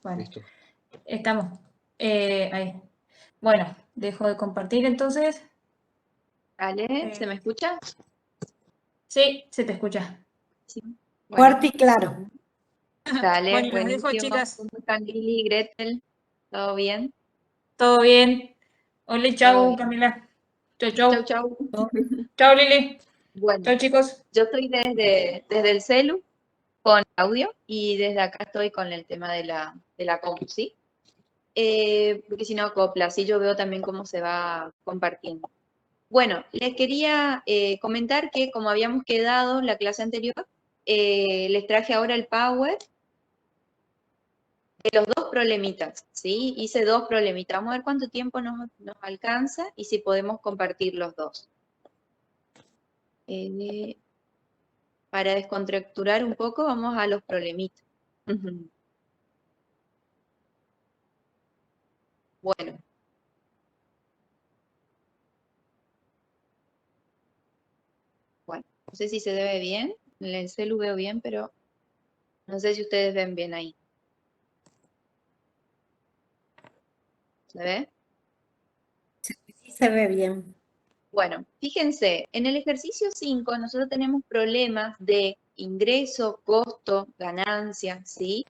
Bueno, Listo. estamos. Ahí. Bueno, dejo de compartir entonces. ¿Vale? ¿Se me escucha? Sí, se te escucha. Sí. Fuerte Bueno, y claro. dale, Bueno, las dejo, buenísimo. chicas. ¿Cómo están Lili y Gretel? ¿Todo bien? Todo bien. Hola, Todo chau, bien. Camila. Chau, Chau, chau. chau. Chau, Lili. Bueno, Chau, chicos. yo estoy desde el celu con audio y desde acá estoy con el tema de la compu, ¿sí? Porque si no acopla, así yo veo también cómo se va compartiendo. Bueno, les quería comentar que como habíamos quedado en la clase anterior, les traje ahora el Power de los dos problemitas, ¿sí? Hice dos problemitas. Vamos a ver cuánto tiempo nos alcanza y si podemos compartir los dos. Para descontracturar un poco, vamos a los problemitas. Bueno. Bueno, no sé si se ve bien. En el celu veo bien, pero no sé si ustedes ven bien ahí. ¿Se ve? Sí, se ve bien. Bueno, fíjense, en el ejercicio 5 nosotros tenemos problemas de ingreso, costo, ganancia, ¿sí?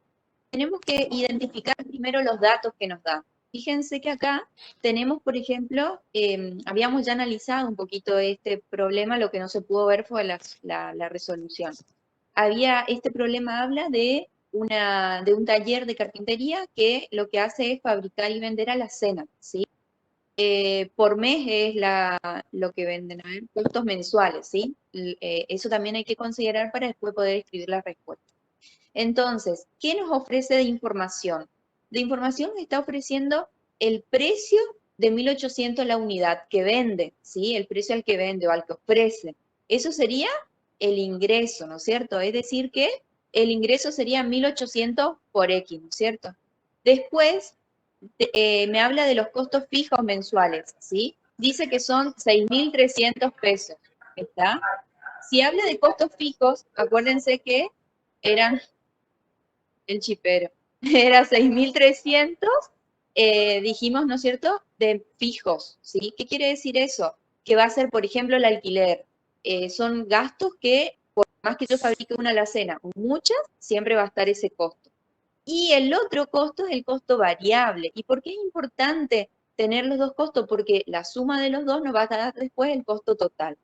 Tenemos que identificar primero los datos que nos dan. Fíjense que acá tenemos, por ejemplo, habíamos ya analizado un poquito este problema, lo que no se pudo ver fue la resolución. Este problema habla de un taller de carpintería que lo que hace es fabricar y vender alacena, ¿sí? Por mes es lo que venden, a ver, costos mensuales, ¿sí? Eso también hay que considerar para después poder escribir la respuesta. Entonces, ¿qué nos ofrece de información? De información nos está ofreciendo el precio de 1.800 la unidad que vende, ¿sí? El precio al que vende o al que ofrece. Eso sería el ingreso, ¿no es cierto? Es decir que el ingreso sería 1.800 por X, ¿no es cierto? Después, me habla de los costos fijos mensuales, ¿sí? Dice que son 6.300 pesos, ¿está? Si habla de costos fijos, acuérdense que eran el chipero, era 6.300, dijimos, ¿no es cierto?, de fijos, ¿sí? ¿Qué quiere decir eso? Que va a ser, por ejemplo, el alquiler. Son gastos que, por más que yo fabrique una alacena, o muchas, siempre va a estar ese costo. Y el otro costo es el costo variable. ¿Y por qué es importante tener los dos costos? Porque la suma de los dos nos va a dar después el costo total.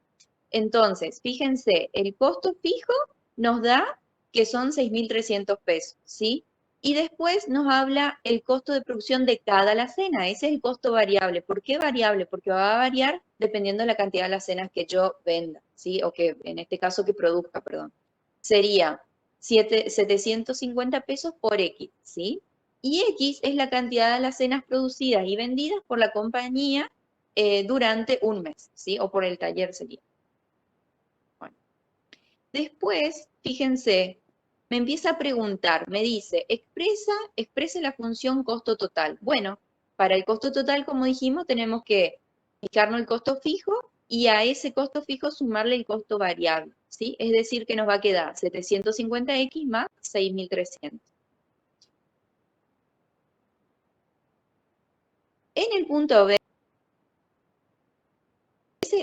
Entonces, fíjense, el costo fijo nos da que son 6.300 pesos, ¿sí? Y después nos habla el costo de producción de cada alacena. Ese es el costo variable. ¿Por qué variable? Porque va a variar dependiendo de la cantidad de alacenas que yo venda, ¿sí? O que, en este caso, que produzca, perdón. Sería 750 pesos por X, ¿sí? Y X es la cantidad de alacenas producidas y vendidas por la compañía durante un mes, ¿sí? O por el taller sería. Bueno. Después, fíjense, me empieza a preguntar, me dice, exprese la función costo total. Bueno, para el costo total, como dijimos, tenemos que fijarnos el costo fijo y a ese costo fijo sumarle el costo variable, ¿sí? Es decir, que nos va a quedar 750X más 6.300. En el punto B,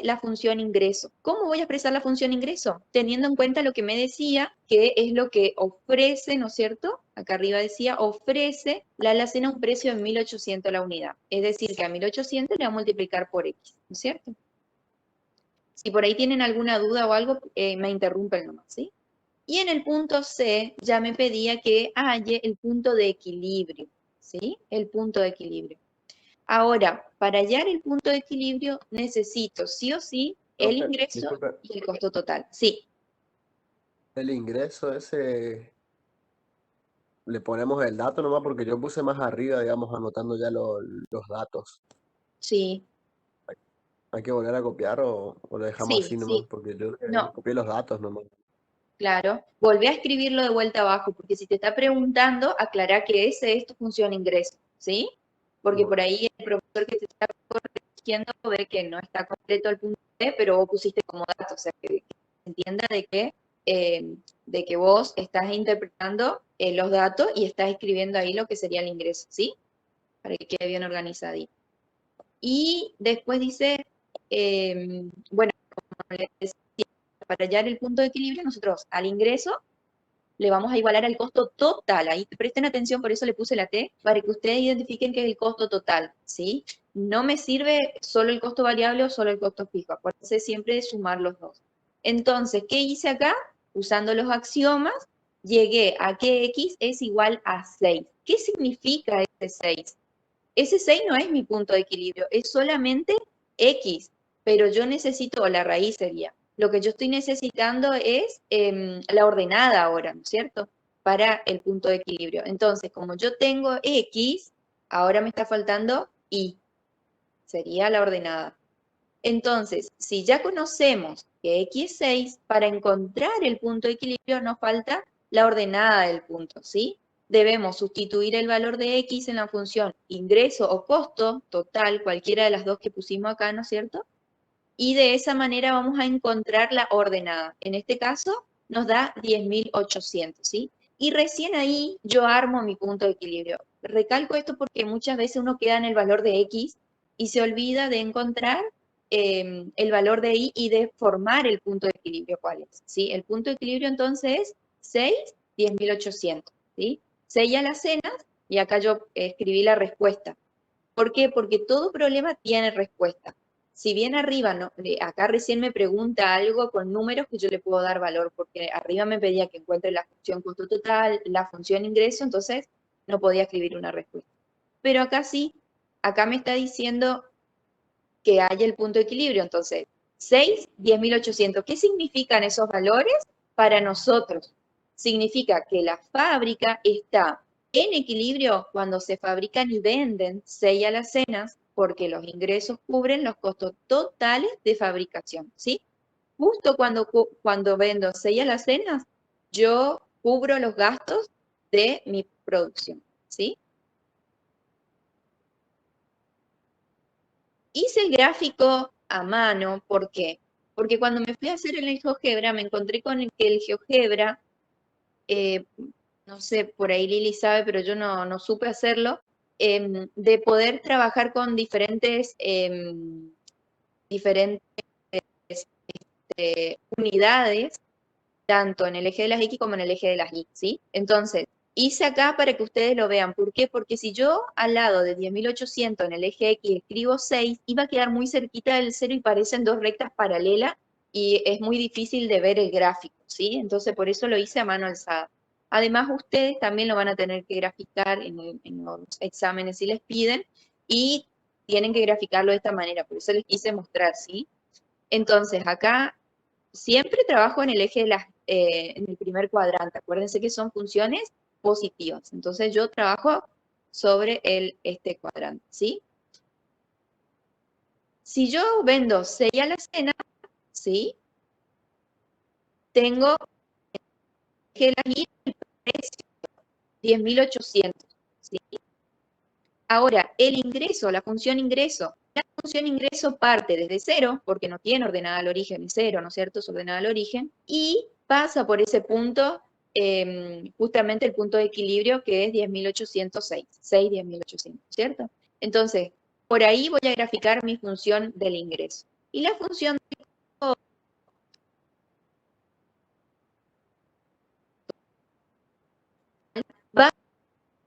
la función ingreso. ¿Cómo voy a expresar la función ingreso? Teniendo en cuenta lo que me decía, que es lo que ofrece, ¿no es cierto? Acá arriba decía, ofrece la alacena a un precio de 1.800 la unidad. Es decir, que a 1.800 le voy a multiplicar por X, ¿no es cierto? Si por ahí tienen alguna duda o algo, me interrumpen nomás, ¿sí? Y en el punto C ya me pedía que halle el punto de equilibrio, ¿sí? El punto de equilibrio. Ahora, para hallar el punto de equilibrio necesito sí o sí el ingreso Disculpe, y el costo total. Sí, el ingreso ese le ponemos el dato nomás porque yo puse más arriba, digamos, anotando ya los datos. sí, ¿Hay que volver a copiar o lo dejamos sí, así nomás? sí. Porque yo No, copié los datos nomás. claro. Volvé a escribirlo de vuelta abajo, porque si te está preguntando, aclará que ese es tu función ingreso, ¿sí? Porque por ahí el profesor que te está corrigiendo ve que no está completo el punto B, pero vos pusiste como dato, o sea, que se entienda de que vos estás interpretando los datos y estás escribiendo ahí lo que sería el ingreso, ¿sí? Para que quede bien organizadito. Y después dice, bueno, como les decía, para hallar el punto de equilibrio, nosotros al ingreso le vamos a igualar al costo total. Ahí presten atención, por eso le puse la T, para que ustedes identifiquen que es el costo total, ¿sí? No me sirve solo el costo variable o solo el costo fijo. Acuérdense siempre de sumar los dos. Entonces, ¿qué hice acá? Usando los axiomas, llegué a que X es igual a 6. ¿Qué significa ese 6? Ese 6 no es mi punto de equilibrio, es solamente X. pero yo necesito, o la raíz sería, lo que yo estoy necesitando es la ordenada ahora, ¿no es cierto? Para el punto de equilibrio. Entonces, como yo tengo X, ahora me está faltando Y, sería la ordenada. Entonces, si ya conocemos que X es 6, para encontrar el punto de equilibrio nos falta la ordenada del punto, ¿sí? Debemos sustituir el valor de X en la función ingreso o costo total, cualquiera de las dos que pusimos acá, ¿no es cierto? Y de esa manera vamos a encontrar la ordenada. En este caso nos da 10.800, ¿sí? Y recién ahí yo armo mi punto de equilibrio. Recalco esto porque muchas veces uno queda en el valor de X y se olvida de encontrar el valor de Y y de formar el punto de equilibrio. ¿Cuál es? ¿Sí? El punto de equilibrio entonces es 6, 10.800, ¿sí? 6 alacenas y acá yo escribí la respuesta. ¿Por qué? Porque todo problema tiene respuesta. Si bien arriba, no, acá recién me pregunta algo con números que yo le puedo dar valor, porque arriba me pedía que encuentre la función costo total, la función ingreso, entonces no podía escribir una respuesta. Pero acá sí, acá me está diciendo que hay el punto de equilibrio, entonces 6, 10.800. ¿Qué significan esos valores para nosotros? Significa que la fábrica está en equilibrio cuando se fabrican y venden 6 alacenas, porque los ingresos cubren los costos totales de fabricación, ¿sí? Justo cuando vendo 6 alacenas, yo cubro los gastos de mi producción, ¿sí? Hice el gráfico a mano, ¿por qué? Porque cuando me fui a hacer el GeoGebra, me encontré con que el GeoGebra, no sé, por ahí Lili sabe, pero yo no supe hacerlo, de poder trabajar con diferentes unidades, tanto en el eje de las X como en el eje de las Y, ¿sí? Entonces, hice acá para que ustedes lo vean. ¿Por qué? Porque si yo al lado de 10.800 en el eje X escribo 6, iba a quedar muy cerquita del 0 y parecen dos rectas paralelas y es muy difícil de ver el gráfico, ¿sí? Entonces, por eso lo hice a mano alzada. Además, ustedes también lo van a tener que graficar en los exámenes si les piden y tienen que graficarlo de esta manera, por eso les quise mostrar, ¿sí? Entonces, acá siempre trabajo en el eje de en el primer cuadrante. Acuérdense que son funciones positivas. Entonces yo trabajo sobre este cuadrante, ¿sí? Si yo vendo 6 alacenas, ¿sí? Tengo que elegir el precio 10.800, ¿sí? Ahora, el ingreso, la función ingreso parte desde 0, porque no tiene ordenada al origen, es 0, ¿no es cierto? Es ordenada al origen, y pasa por ese punto, justamente el punto de equilibrio, que es 10.806, 6, 10.800, ¿cierto? Entonces, por ahí voy a graficar mi función del ingreso. Y la función del costo va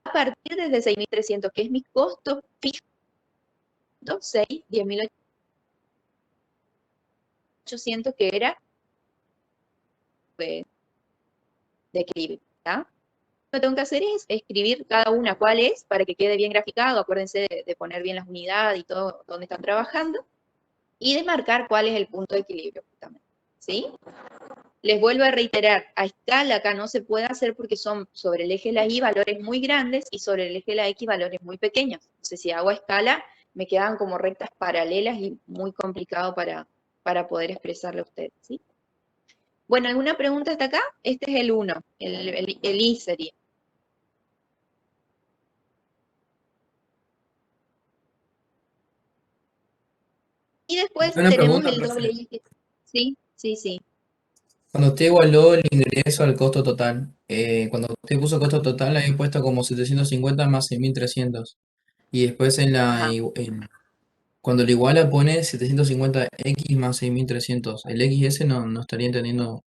a partir desde 6.300, que es mi costo fijo, 6, 10.800, que era de equilibrio, ¿tá? Lo que tengo que hacer es escribir cada una cuál es para que quede bien graficado. Acuérdense de poner bien las unidades y todo donde están trabajando y de marcar cuál es el punto de equilibrio justamente, ¿sí? Les vuelvo a reiterar, a escala acá no se puede hacer porque son sobre el eje de la Y valores muy grandes y sobre el eje de la X valores muy pequeños. Entonces si hago a escala me quedan como rectas paralelas y muy complicado para poder expresarle a ustedes, ¿sí? Bueno, ¿alguna pregunta hasta acá? Este es el 1, el I sería. Y después Una tenemos pregunta, el doble profe. I. Sí, sí, sí. Cuando usted igualó el ingreso al costo total, cuando usted puso costo total, había puesto como 750 más 6.300. Y después Ajá. cuando lo iguala pone 750x más 6.300. El XS no estaría entendiendo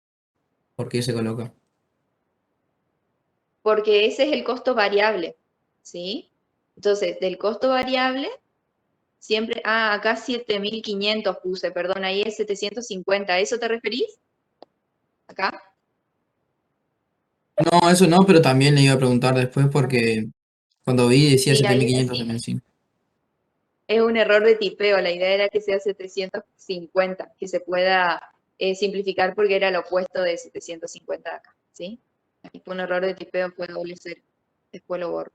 por qué se coloca. Porque ese es el costo variable, ¿sí? Entonces, del costo variable, siempre, acá 7.500 puse, perdón, ahí es 750, ¿a eso te referís? Acá. No, eso no, pero también le iba a preguntar después porque cuando vi decía Sí, ahí es 7.500 así. también, sí. Es un error de tipeo, la idea era que sea 750, que se pueda simplificar porque era lo opuesto de 750 de acá, ¿sí? Aquí fue un error de tipeo, fue doble cero, después lo borro.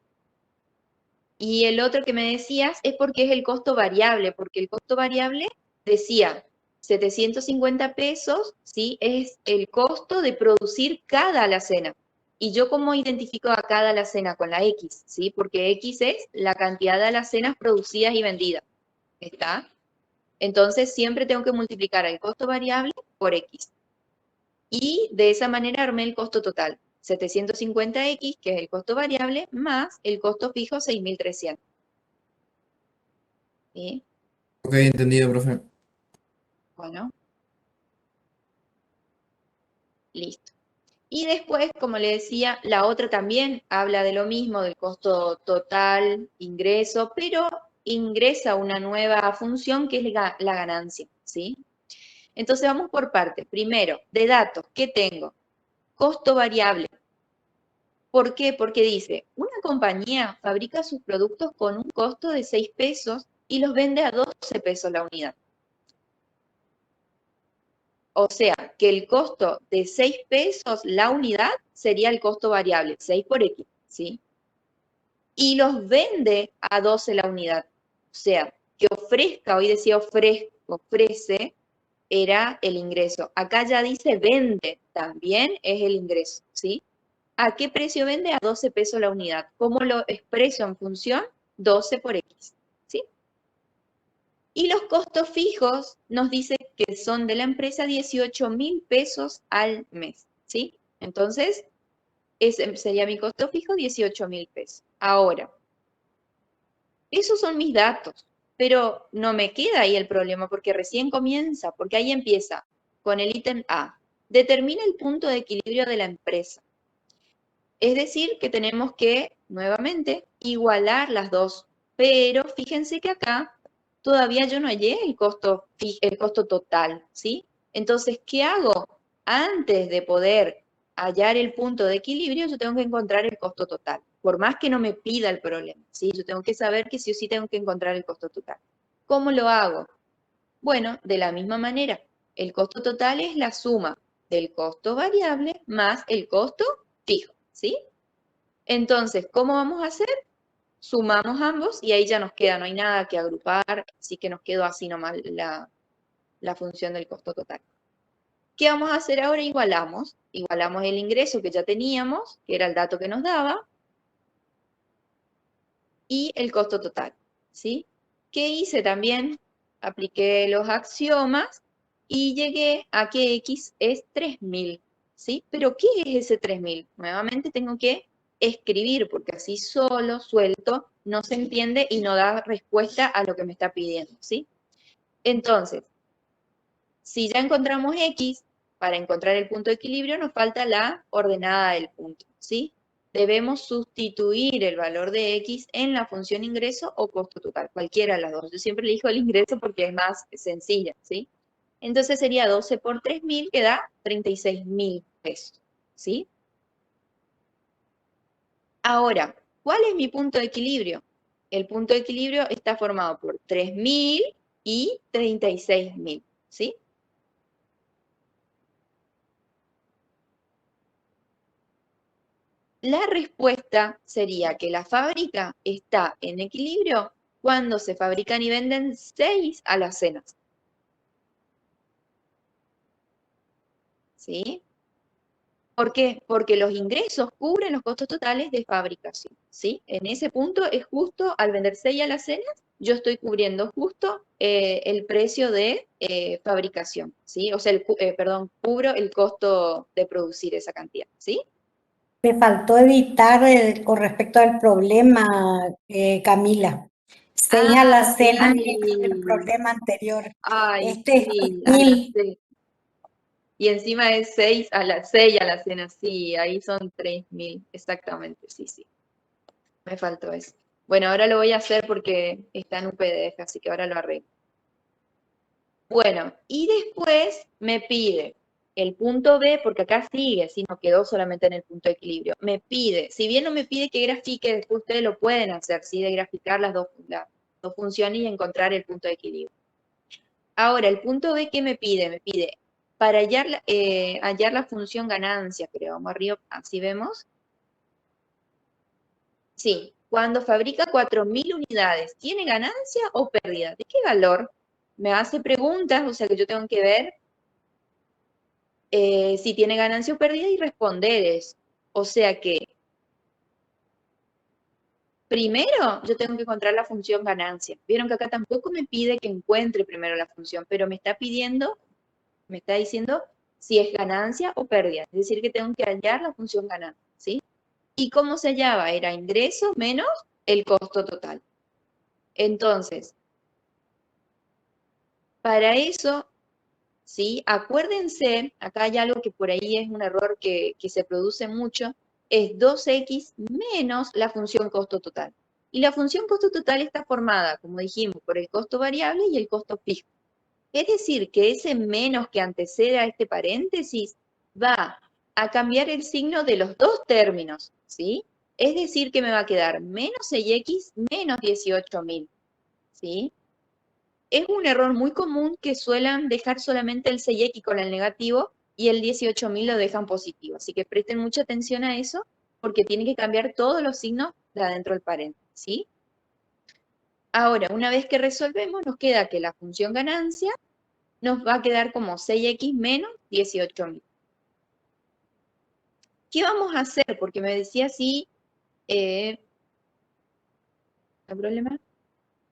Y el otro que me decías es porque es el costo variable, porque el costo variable decía 750 pesos, ¿sí? Es el costo de producir cada alacena. Y yo cómo identifico a cada alacena con la X, ¿sí? Porque X es la cantidad de alacenas producidas y vendidas, ¿está? Entonces siempre tengo que multiplicar el costo variable por X. Y de esa manera armé el costo total. 750X, que es el costo variable, más el costo fijo 6.300. ¿Sí? Ok, entendido, profe. Bueno. Listo. Y después, como le decía, la otra también habla de lo mismo, del costo total, ingreso, pero ingresa una nueva función que es la ganancia, ¿sí? Entonces vamos por partes. Primero, de datos, ¿qué tengo? Costo variable. ¿Por qué? Porque dice, una compañía fabrica sus productos con un costo de 6 pesos y los vende a 12 pesos la unidad. O sea, que el costo de 6 pesos la unidad sería el costo variable, 6 por X, ¿sí? Y los vende a 12 la unidad. O sea, que ofrezca, hoy decía ofrece, era el ingreso. Acá ya dice vende, también es el ingreso, ¿sí? ¿A qué precio vende? A 12 pesos la unidad. ¿Cómo lo expreso en función? 12 por X, ¿sí? Y los costos fijos nos dice que son de la empresa 18.000 pesos al mes, ¿sí? Entonces, ese sería mi costo fijo, 18.000 pesos. Ahora, esos son mis datos, pero no me queda ahí el problema porque recién comienza, porque ahí empieza con el ítem A. Determina el punto de equilibrio de la empresa. Es decir, que tenemos que, nuevamente, igualar las dos. Pero fíjense que acá todavía yo no hallé el costo total, ¿sí? Entonces, ¿qué hago? Antes de poder hallar el punto de equilibrio, yo tengo que encontrar el costo total. Por más que no me pida el problema, ¿sí? Yo tengo que saber que sí o sí tengo que encontrar el costo total. ¿Cómo lo hago? Bueno, de la misma manera. El costo total es la suma del costo variable más el costo fijo, ¿sí? Entonces, ¿cómo vamos a hacer? Sumamos ambos y ahí ya nos queda, no hay nada que agrupar, así que nos quedó así nomás la función del costo total. ¿Qué vamos a hacer ahora? Igualamos el ingreso que ya teníamos, que era el dato que nos daba, y el costo total, ¿sí? ¿Qué hice también? Apliqué los axiomas y llegué a que X es 3.000, ¿sí? Pero ¿qué es ese 3.000? Nuevamente tengo que escribir, porque así solo, suelto, no se entiende y no da respuesta a lo que me está pidiendo, ¿sí? Entonces, si ya encontramos X, para encontrar el punto de equilibrio nos falta la ordenada del punto, ¿sí? Debemos sustituir el valor de X en la función ingreso o costo total, cualquiera de las dos. Yo siempre elijo el ingreso porque es más sencilla, ¿sí? Entonces sería 12 por 3.000 que da 36.000 pesos, ¿sí? Ahora, ¿cuál es mi punto de equilibrio? El punto de equilibrio está formado por 3.000 y 36.000, ¿sí? La respuesta sería que la fábrica está en equilibrio cuando se fabrican y venden 6 alacenas. ¿Sí? ¿Por qué? Porque los ingresos cubren los costos totales de fabricación, ¿sí? En ese punto es justo, al vender 6 alacenas, yo estoy cubriendo justo el precio de fabricación, ¿sí? O sea, cubro el costo de producir esa cantidad, ¿sí? Me faltó editar con respecto al problema, Camila. 6 alacenas Sí. es el problema anterior. Ay, Este es sí, 3.000. y encima es 6 alacenas, sí, ahí son 3.000, exactamente, sí, sí. Me faltó eso. Bueno, ahora lo voy a hacer porque está en un PDF, así que ahora lo arreglo. Bueno, y después me pide el punto B, porque acá sigue, si no quedó solamente en el punto de equilibrio. Me pide, si bien no me pide que grafique, después ustedes lo pueden hacer, ¿sí? De graficar las dos, dos funciones y encontrar el punto de equilibrio. Ahora, el punto B, ¿qué me pide? Me pide, para hallar la función ganancia, creo, vamos arriba, así vemos. Sí, cuando fabrica 4.000 unidades, ¿tiene ganancia o pérdida? ¿De qué valor? Me hace preguntas, o sea que yo tengo que ver si tiene ganancia o pérdida y responder eso. O sea que, primero yo tengo que encontrar la función ganancia. Vieron que acá tampoco me pide que encuentre primero la función, pero me está pidiendo, me está diciendo si es ganancia o pérdida. Es decir, que tengo que hallar la función ganancia, ¿sí? ¿Y cómo se hallaba? Era ingreso menos el costo total. Entonces, para eso, ¿sí? Acuérdense, acá hay algo que por ahí es un error que se produce mucho, es 2x menos la función costo total. Y la función costo total está formada, como dijimos, por el costo variable y el costo fijo. Es decir, que ese menos que antecede a este paréntesis va a cambiar el signo de los dos términos, ¿sí? Es decir, que me va a quedar menos 6x menos 18.000, ¿sí? Es un error muy común que suelen dejar solamente el 6x con el negativo y el 18.000 lo dejan positivo. Así que presten mucha atención a eso porque tienen que cambiar todos los signos de adentro del paréntesis, ¿sí? Ahora, una vez que resolvemos, nos queda que la función ganancia nos va a quedar como 6x menos 18.000. ¿Qué vamos a hacer? Porque me decía así, ¿hay problema?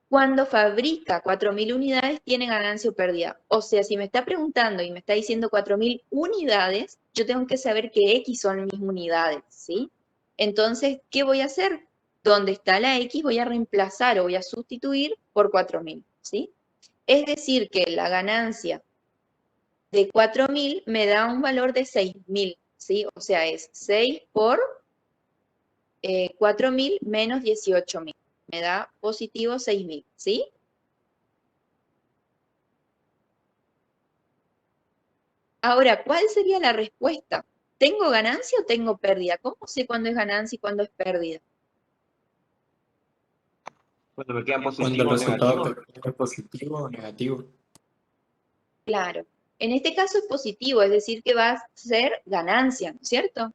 Cuando fabrica 4.000 unidades, ¿tiene ganancia o pérdida? O sea, si me está preguntando y me está diciendo 4.000 unidades, yo tengo que saber que X son mis unidades, ¿sí? Entonces, ¿qué voy a hacer? Donde está la X voy a reemplazar o voy a sustituir por 4.000, ¿sí? Es decir, que la ganancia de 4.000 me da un valor de 6.000, ¿sí? O sea, es 6 por 4.000 menos 18.000. Me da positivo 6.000, ¿sí? Ahora, ¿cuál sería la respuesta? ¿Tengo ganancia o tengo pérdida? ¿Cómo sé cuándo es ganancia y cuándo es pérdida? Cuando me quedan Cuando el positivos o resultado negativos. es positivo o negativo. Claro. En este caso es positivo, es decir, que va a ser ganancia, ¿no es cierto?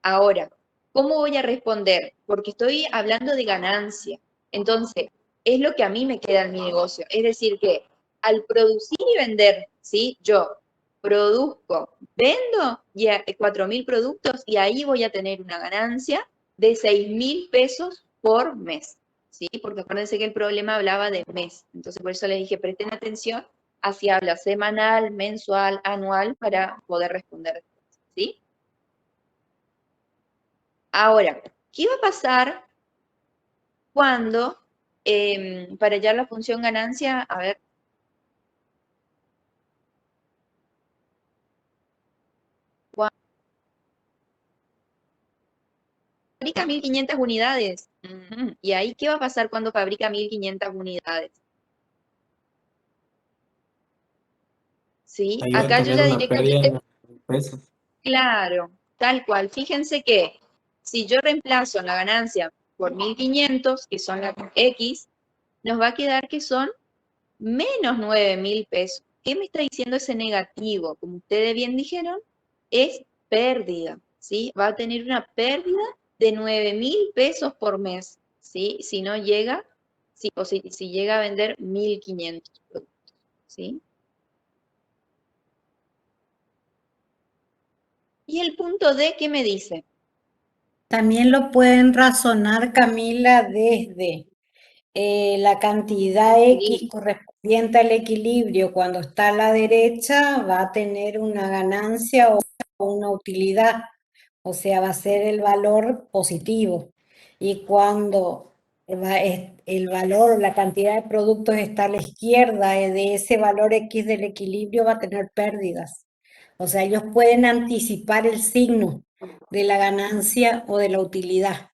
Ahora, ¿cómo voy a responder? Porque estoy hablando de ganancia. Entonces, es lo que a mí me queda en mi negocio. Es decir, que al producir y vender, ¿sí? Yo produzco, vendo 4.000 productos y ahí voy a tener una ganancia de 6.000 pesos por mes, ¿sí? Porque acuérdense que el problema hablaba de mes. Entonces, por eso les dije, presten atención, así habla semanal, mensual, anual, para poder responder, ¿sí? Ahora, ¿qué va a pasar cuando, para hallar la función ganancia, a ver, cuando fabrica 1.500 unidades? ¿Y ahí qué va a pasar cuando fabrica 1.500 unidades? ¿Sí? Ahí va a Acá yo tener ya una pérdida directamente, de pesos. claro, tal cual. Fíjense que si yo reemplazo la ganancia por 1.500, que son las X, nos va a quedar que son menos 9.000 pesos. ¿Qué me está diciendo ese negativo? Como ustedes bien dijeron, es pérdida, ¿sí? Va a tener una pérdida de 9.000 pesos por mes, ¿sí? Si no llega, si llega a vender 1.500 productos, ¿sí? Y el punto D, ¿qué me dice? También lo pueden razonar, Camila, desde la cantidad X correspondiente al equilibrio. Cuando está a la derecha va a tener una ganancia o una utilidad, o sea, va a ser el valor positivo. Y cuando el valor, la cantidad de productos está a la izquierda, de ese valor X del equilibrio va a tener pérdidas. O sea, ellos pueden anticipar el signo de la ganancia o de la utilidad,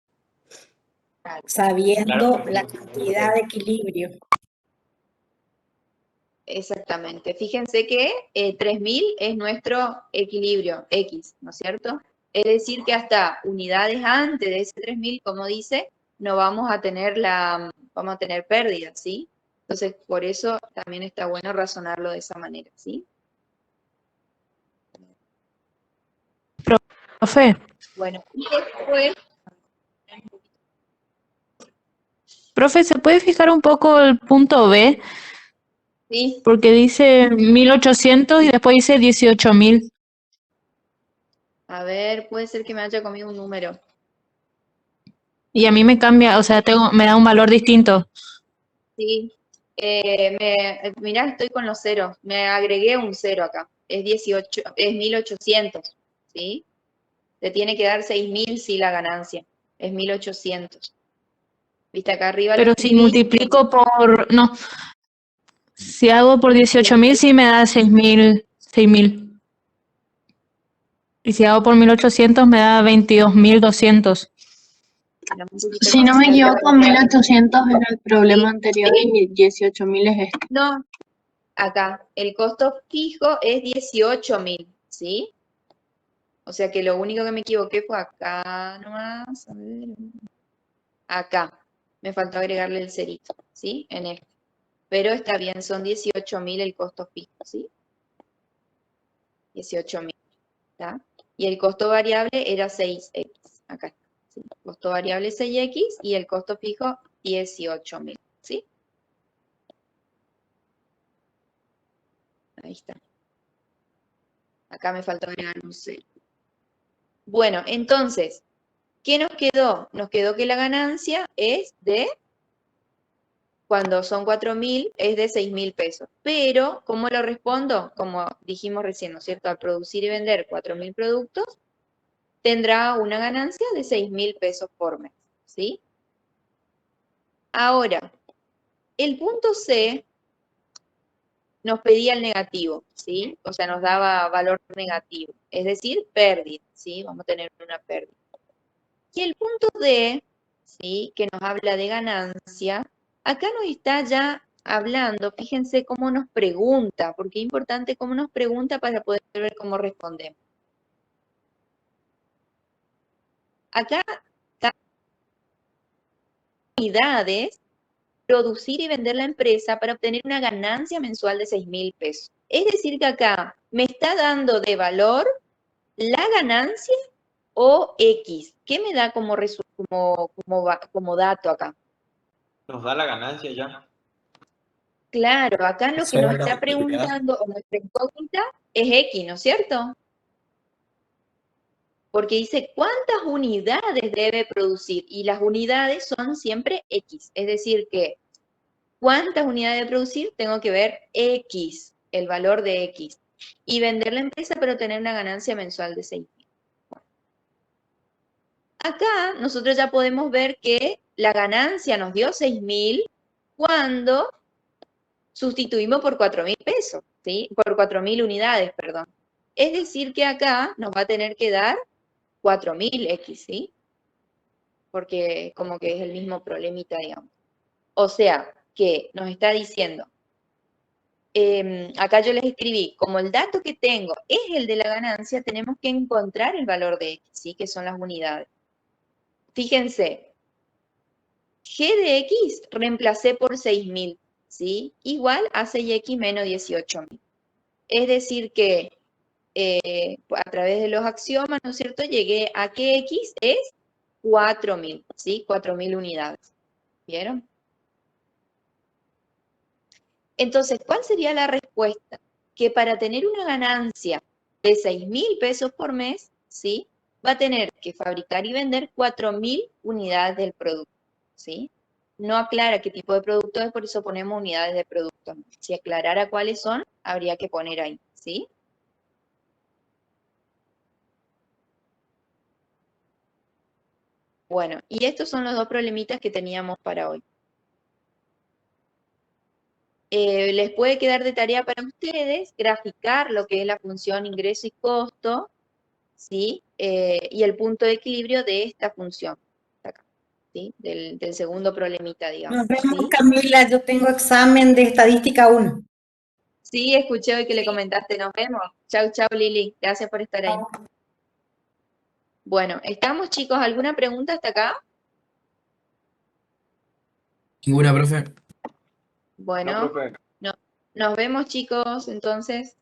sabiendo la cantidad de equilibrio. Exactamente. Fíjense que 3.000 es nuestro equilibrio X, ¿no es cierto? Es decir, que hasta unidades antes de ese 3.000, como dice, no vamos a tener vamos a tener pérdidas, ¿sí? Entonces, por eso también está bueno razonarlo de esa manera, ¿sí? Profe, Bueno, y después, profe, ¿se puede fijar un poco el punto B? sí, Porque dice 1800 y después dice 18.000. a ver, puede ser que me haya comido un número. Y a mí me cambia, o sea, me da un valor distinto. Sí, mirá, estoy con los ceros, me agregué un cero acá, es 1800, ¿sí? Te tiene que dar 6.000 si la ganancia, es 1800. ¿Viste? Acá arriba lo Pero si escribís, multiplico por, no, si hago por 18.000 sí me da 6.000. Y si hago por 1800 me da 22.200. un poquito Si no más me equivoco, cerca. 1800 era el problema anterior Sí. y 18.000 es este. No, acá, el costo fijo es 18.000, ¿sí? O sea que lo único que me equivoqué fue acá nomás, a ver, acá. Me faltó agregarle el cerito, ¿sí? En este. Pero está bien, son 18.000 el costo fijo, ¿sí? 18.000, ¿está? Y el costo variable era 6x, acá está, ¿sí? Costo variable 6x y el costo fijo 18.000, ¿sí? Ahí está. Acá me faltó agregar un 0. Bueno, entonces, ¿qué nos quedó? Nos quedó que la ganancia es de, cuando son 4.000, es de 6.000 pesos. Pero, ¿cómo lo respondo? Como dijimos recién, ¿no es cierto? Al producir y vender 4.000 productos, tendrá una ganancia de 6.000 pesos por mes, ¿sí? Ahora, el punto C nos pedía el negativo, ¿sí? O sea, nos daba valor negativo, es decir, pérdida, ¿sí? Vamos a tener una pérdida. Y el punto D, ¿sí? Que nos habla de ganancia, acá nos está ya hablando, fíjense cómo nos pregunta, porque es importante cómo nos pregunta para poder ver cómo respondemos. Acá están unidades, producir y vender la empresa para obtener una ganancia mensual de 6.000 pesos. Es decir, que acá me está dando de valor la ganancia o X. ¿Qué me da como dato acá? Nos da la ganancia ya. Claro, acá lo que Esa nos era la está utilidad. preguntando, o nuestra incógnita, es X, ¿no es cierto? Porque dice, ¿cuántas unidades debe producir? Y las unidades son siempre X. Es decir, que ¿cuántas unidades debe producir? Tengo que ver X, el valor de X. Y vender la empresa para tener una ganancia mensual de 6.000. Acá nosotros ya podemos ver que la ganancia nos dio 6.000 cuando sustituimos por 4.000 pesos, ¿sí? Por 4.000 unidades, perdón. Es decir, que acá nos va a tener que dar 4.000 X, ¿sí? Porque como que es el mismo problemita, digamos. O sea, que nos está diciendo, acá yo les escribí, como el dato que tengo es el de la ganancia, tenemos que encontrar el valor de X, ¿sí? Que son las unidades. Fíjense, G de X reemplacé por 6.000, ¿sí? Igual a 6X menos 18.000. Es decir que a través de los axiomas, ¿no es cierto? Llegué a que X es 4.000, ¿sí? 4.000 unidades. ¿Vieron? Entonces, ¿cuál sería la respuesta? Que para tener una ganancia de 6.000 pesos por mes, ¿sí? Va a tener que fabricar y vender 4.000 unidades del producto, ¿sí? No aclara qué tipo de producto es, por eso ponemos unidades de producto. Si aclarara cuáles son, habría que poner ahí, ¿sí? Bueno, y estos son los dos problemitas que teníamos para hoy. Les puede quedar de tarea para ustedes graficar lo que es la función ingreso y costo, ¿sí? Y el punto de equilibrio de esta función, acá, ¿sí? Del segundo problemita, digamos. Nos vemos, ¿sí? Camila. Yo tengo examen de estadística 1. Sí, escuché hoy que le comentaste. Nos vemos. Chau, chau, Lili. Gracias por estar ahí. Bueno, ¿estamos, chicos? ¿Alguna pregunta hasta acá? Ninguna, profe. No, Bueno, profe. nos vemos chicos, entonces.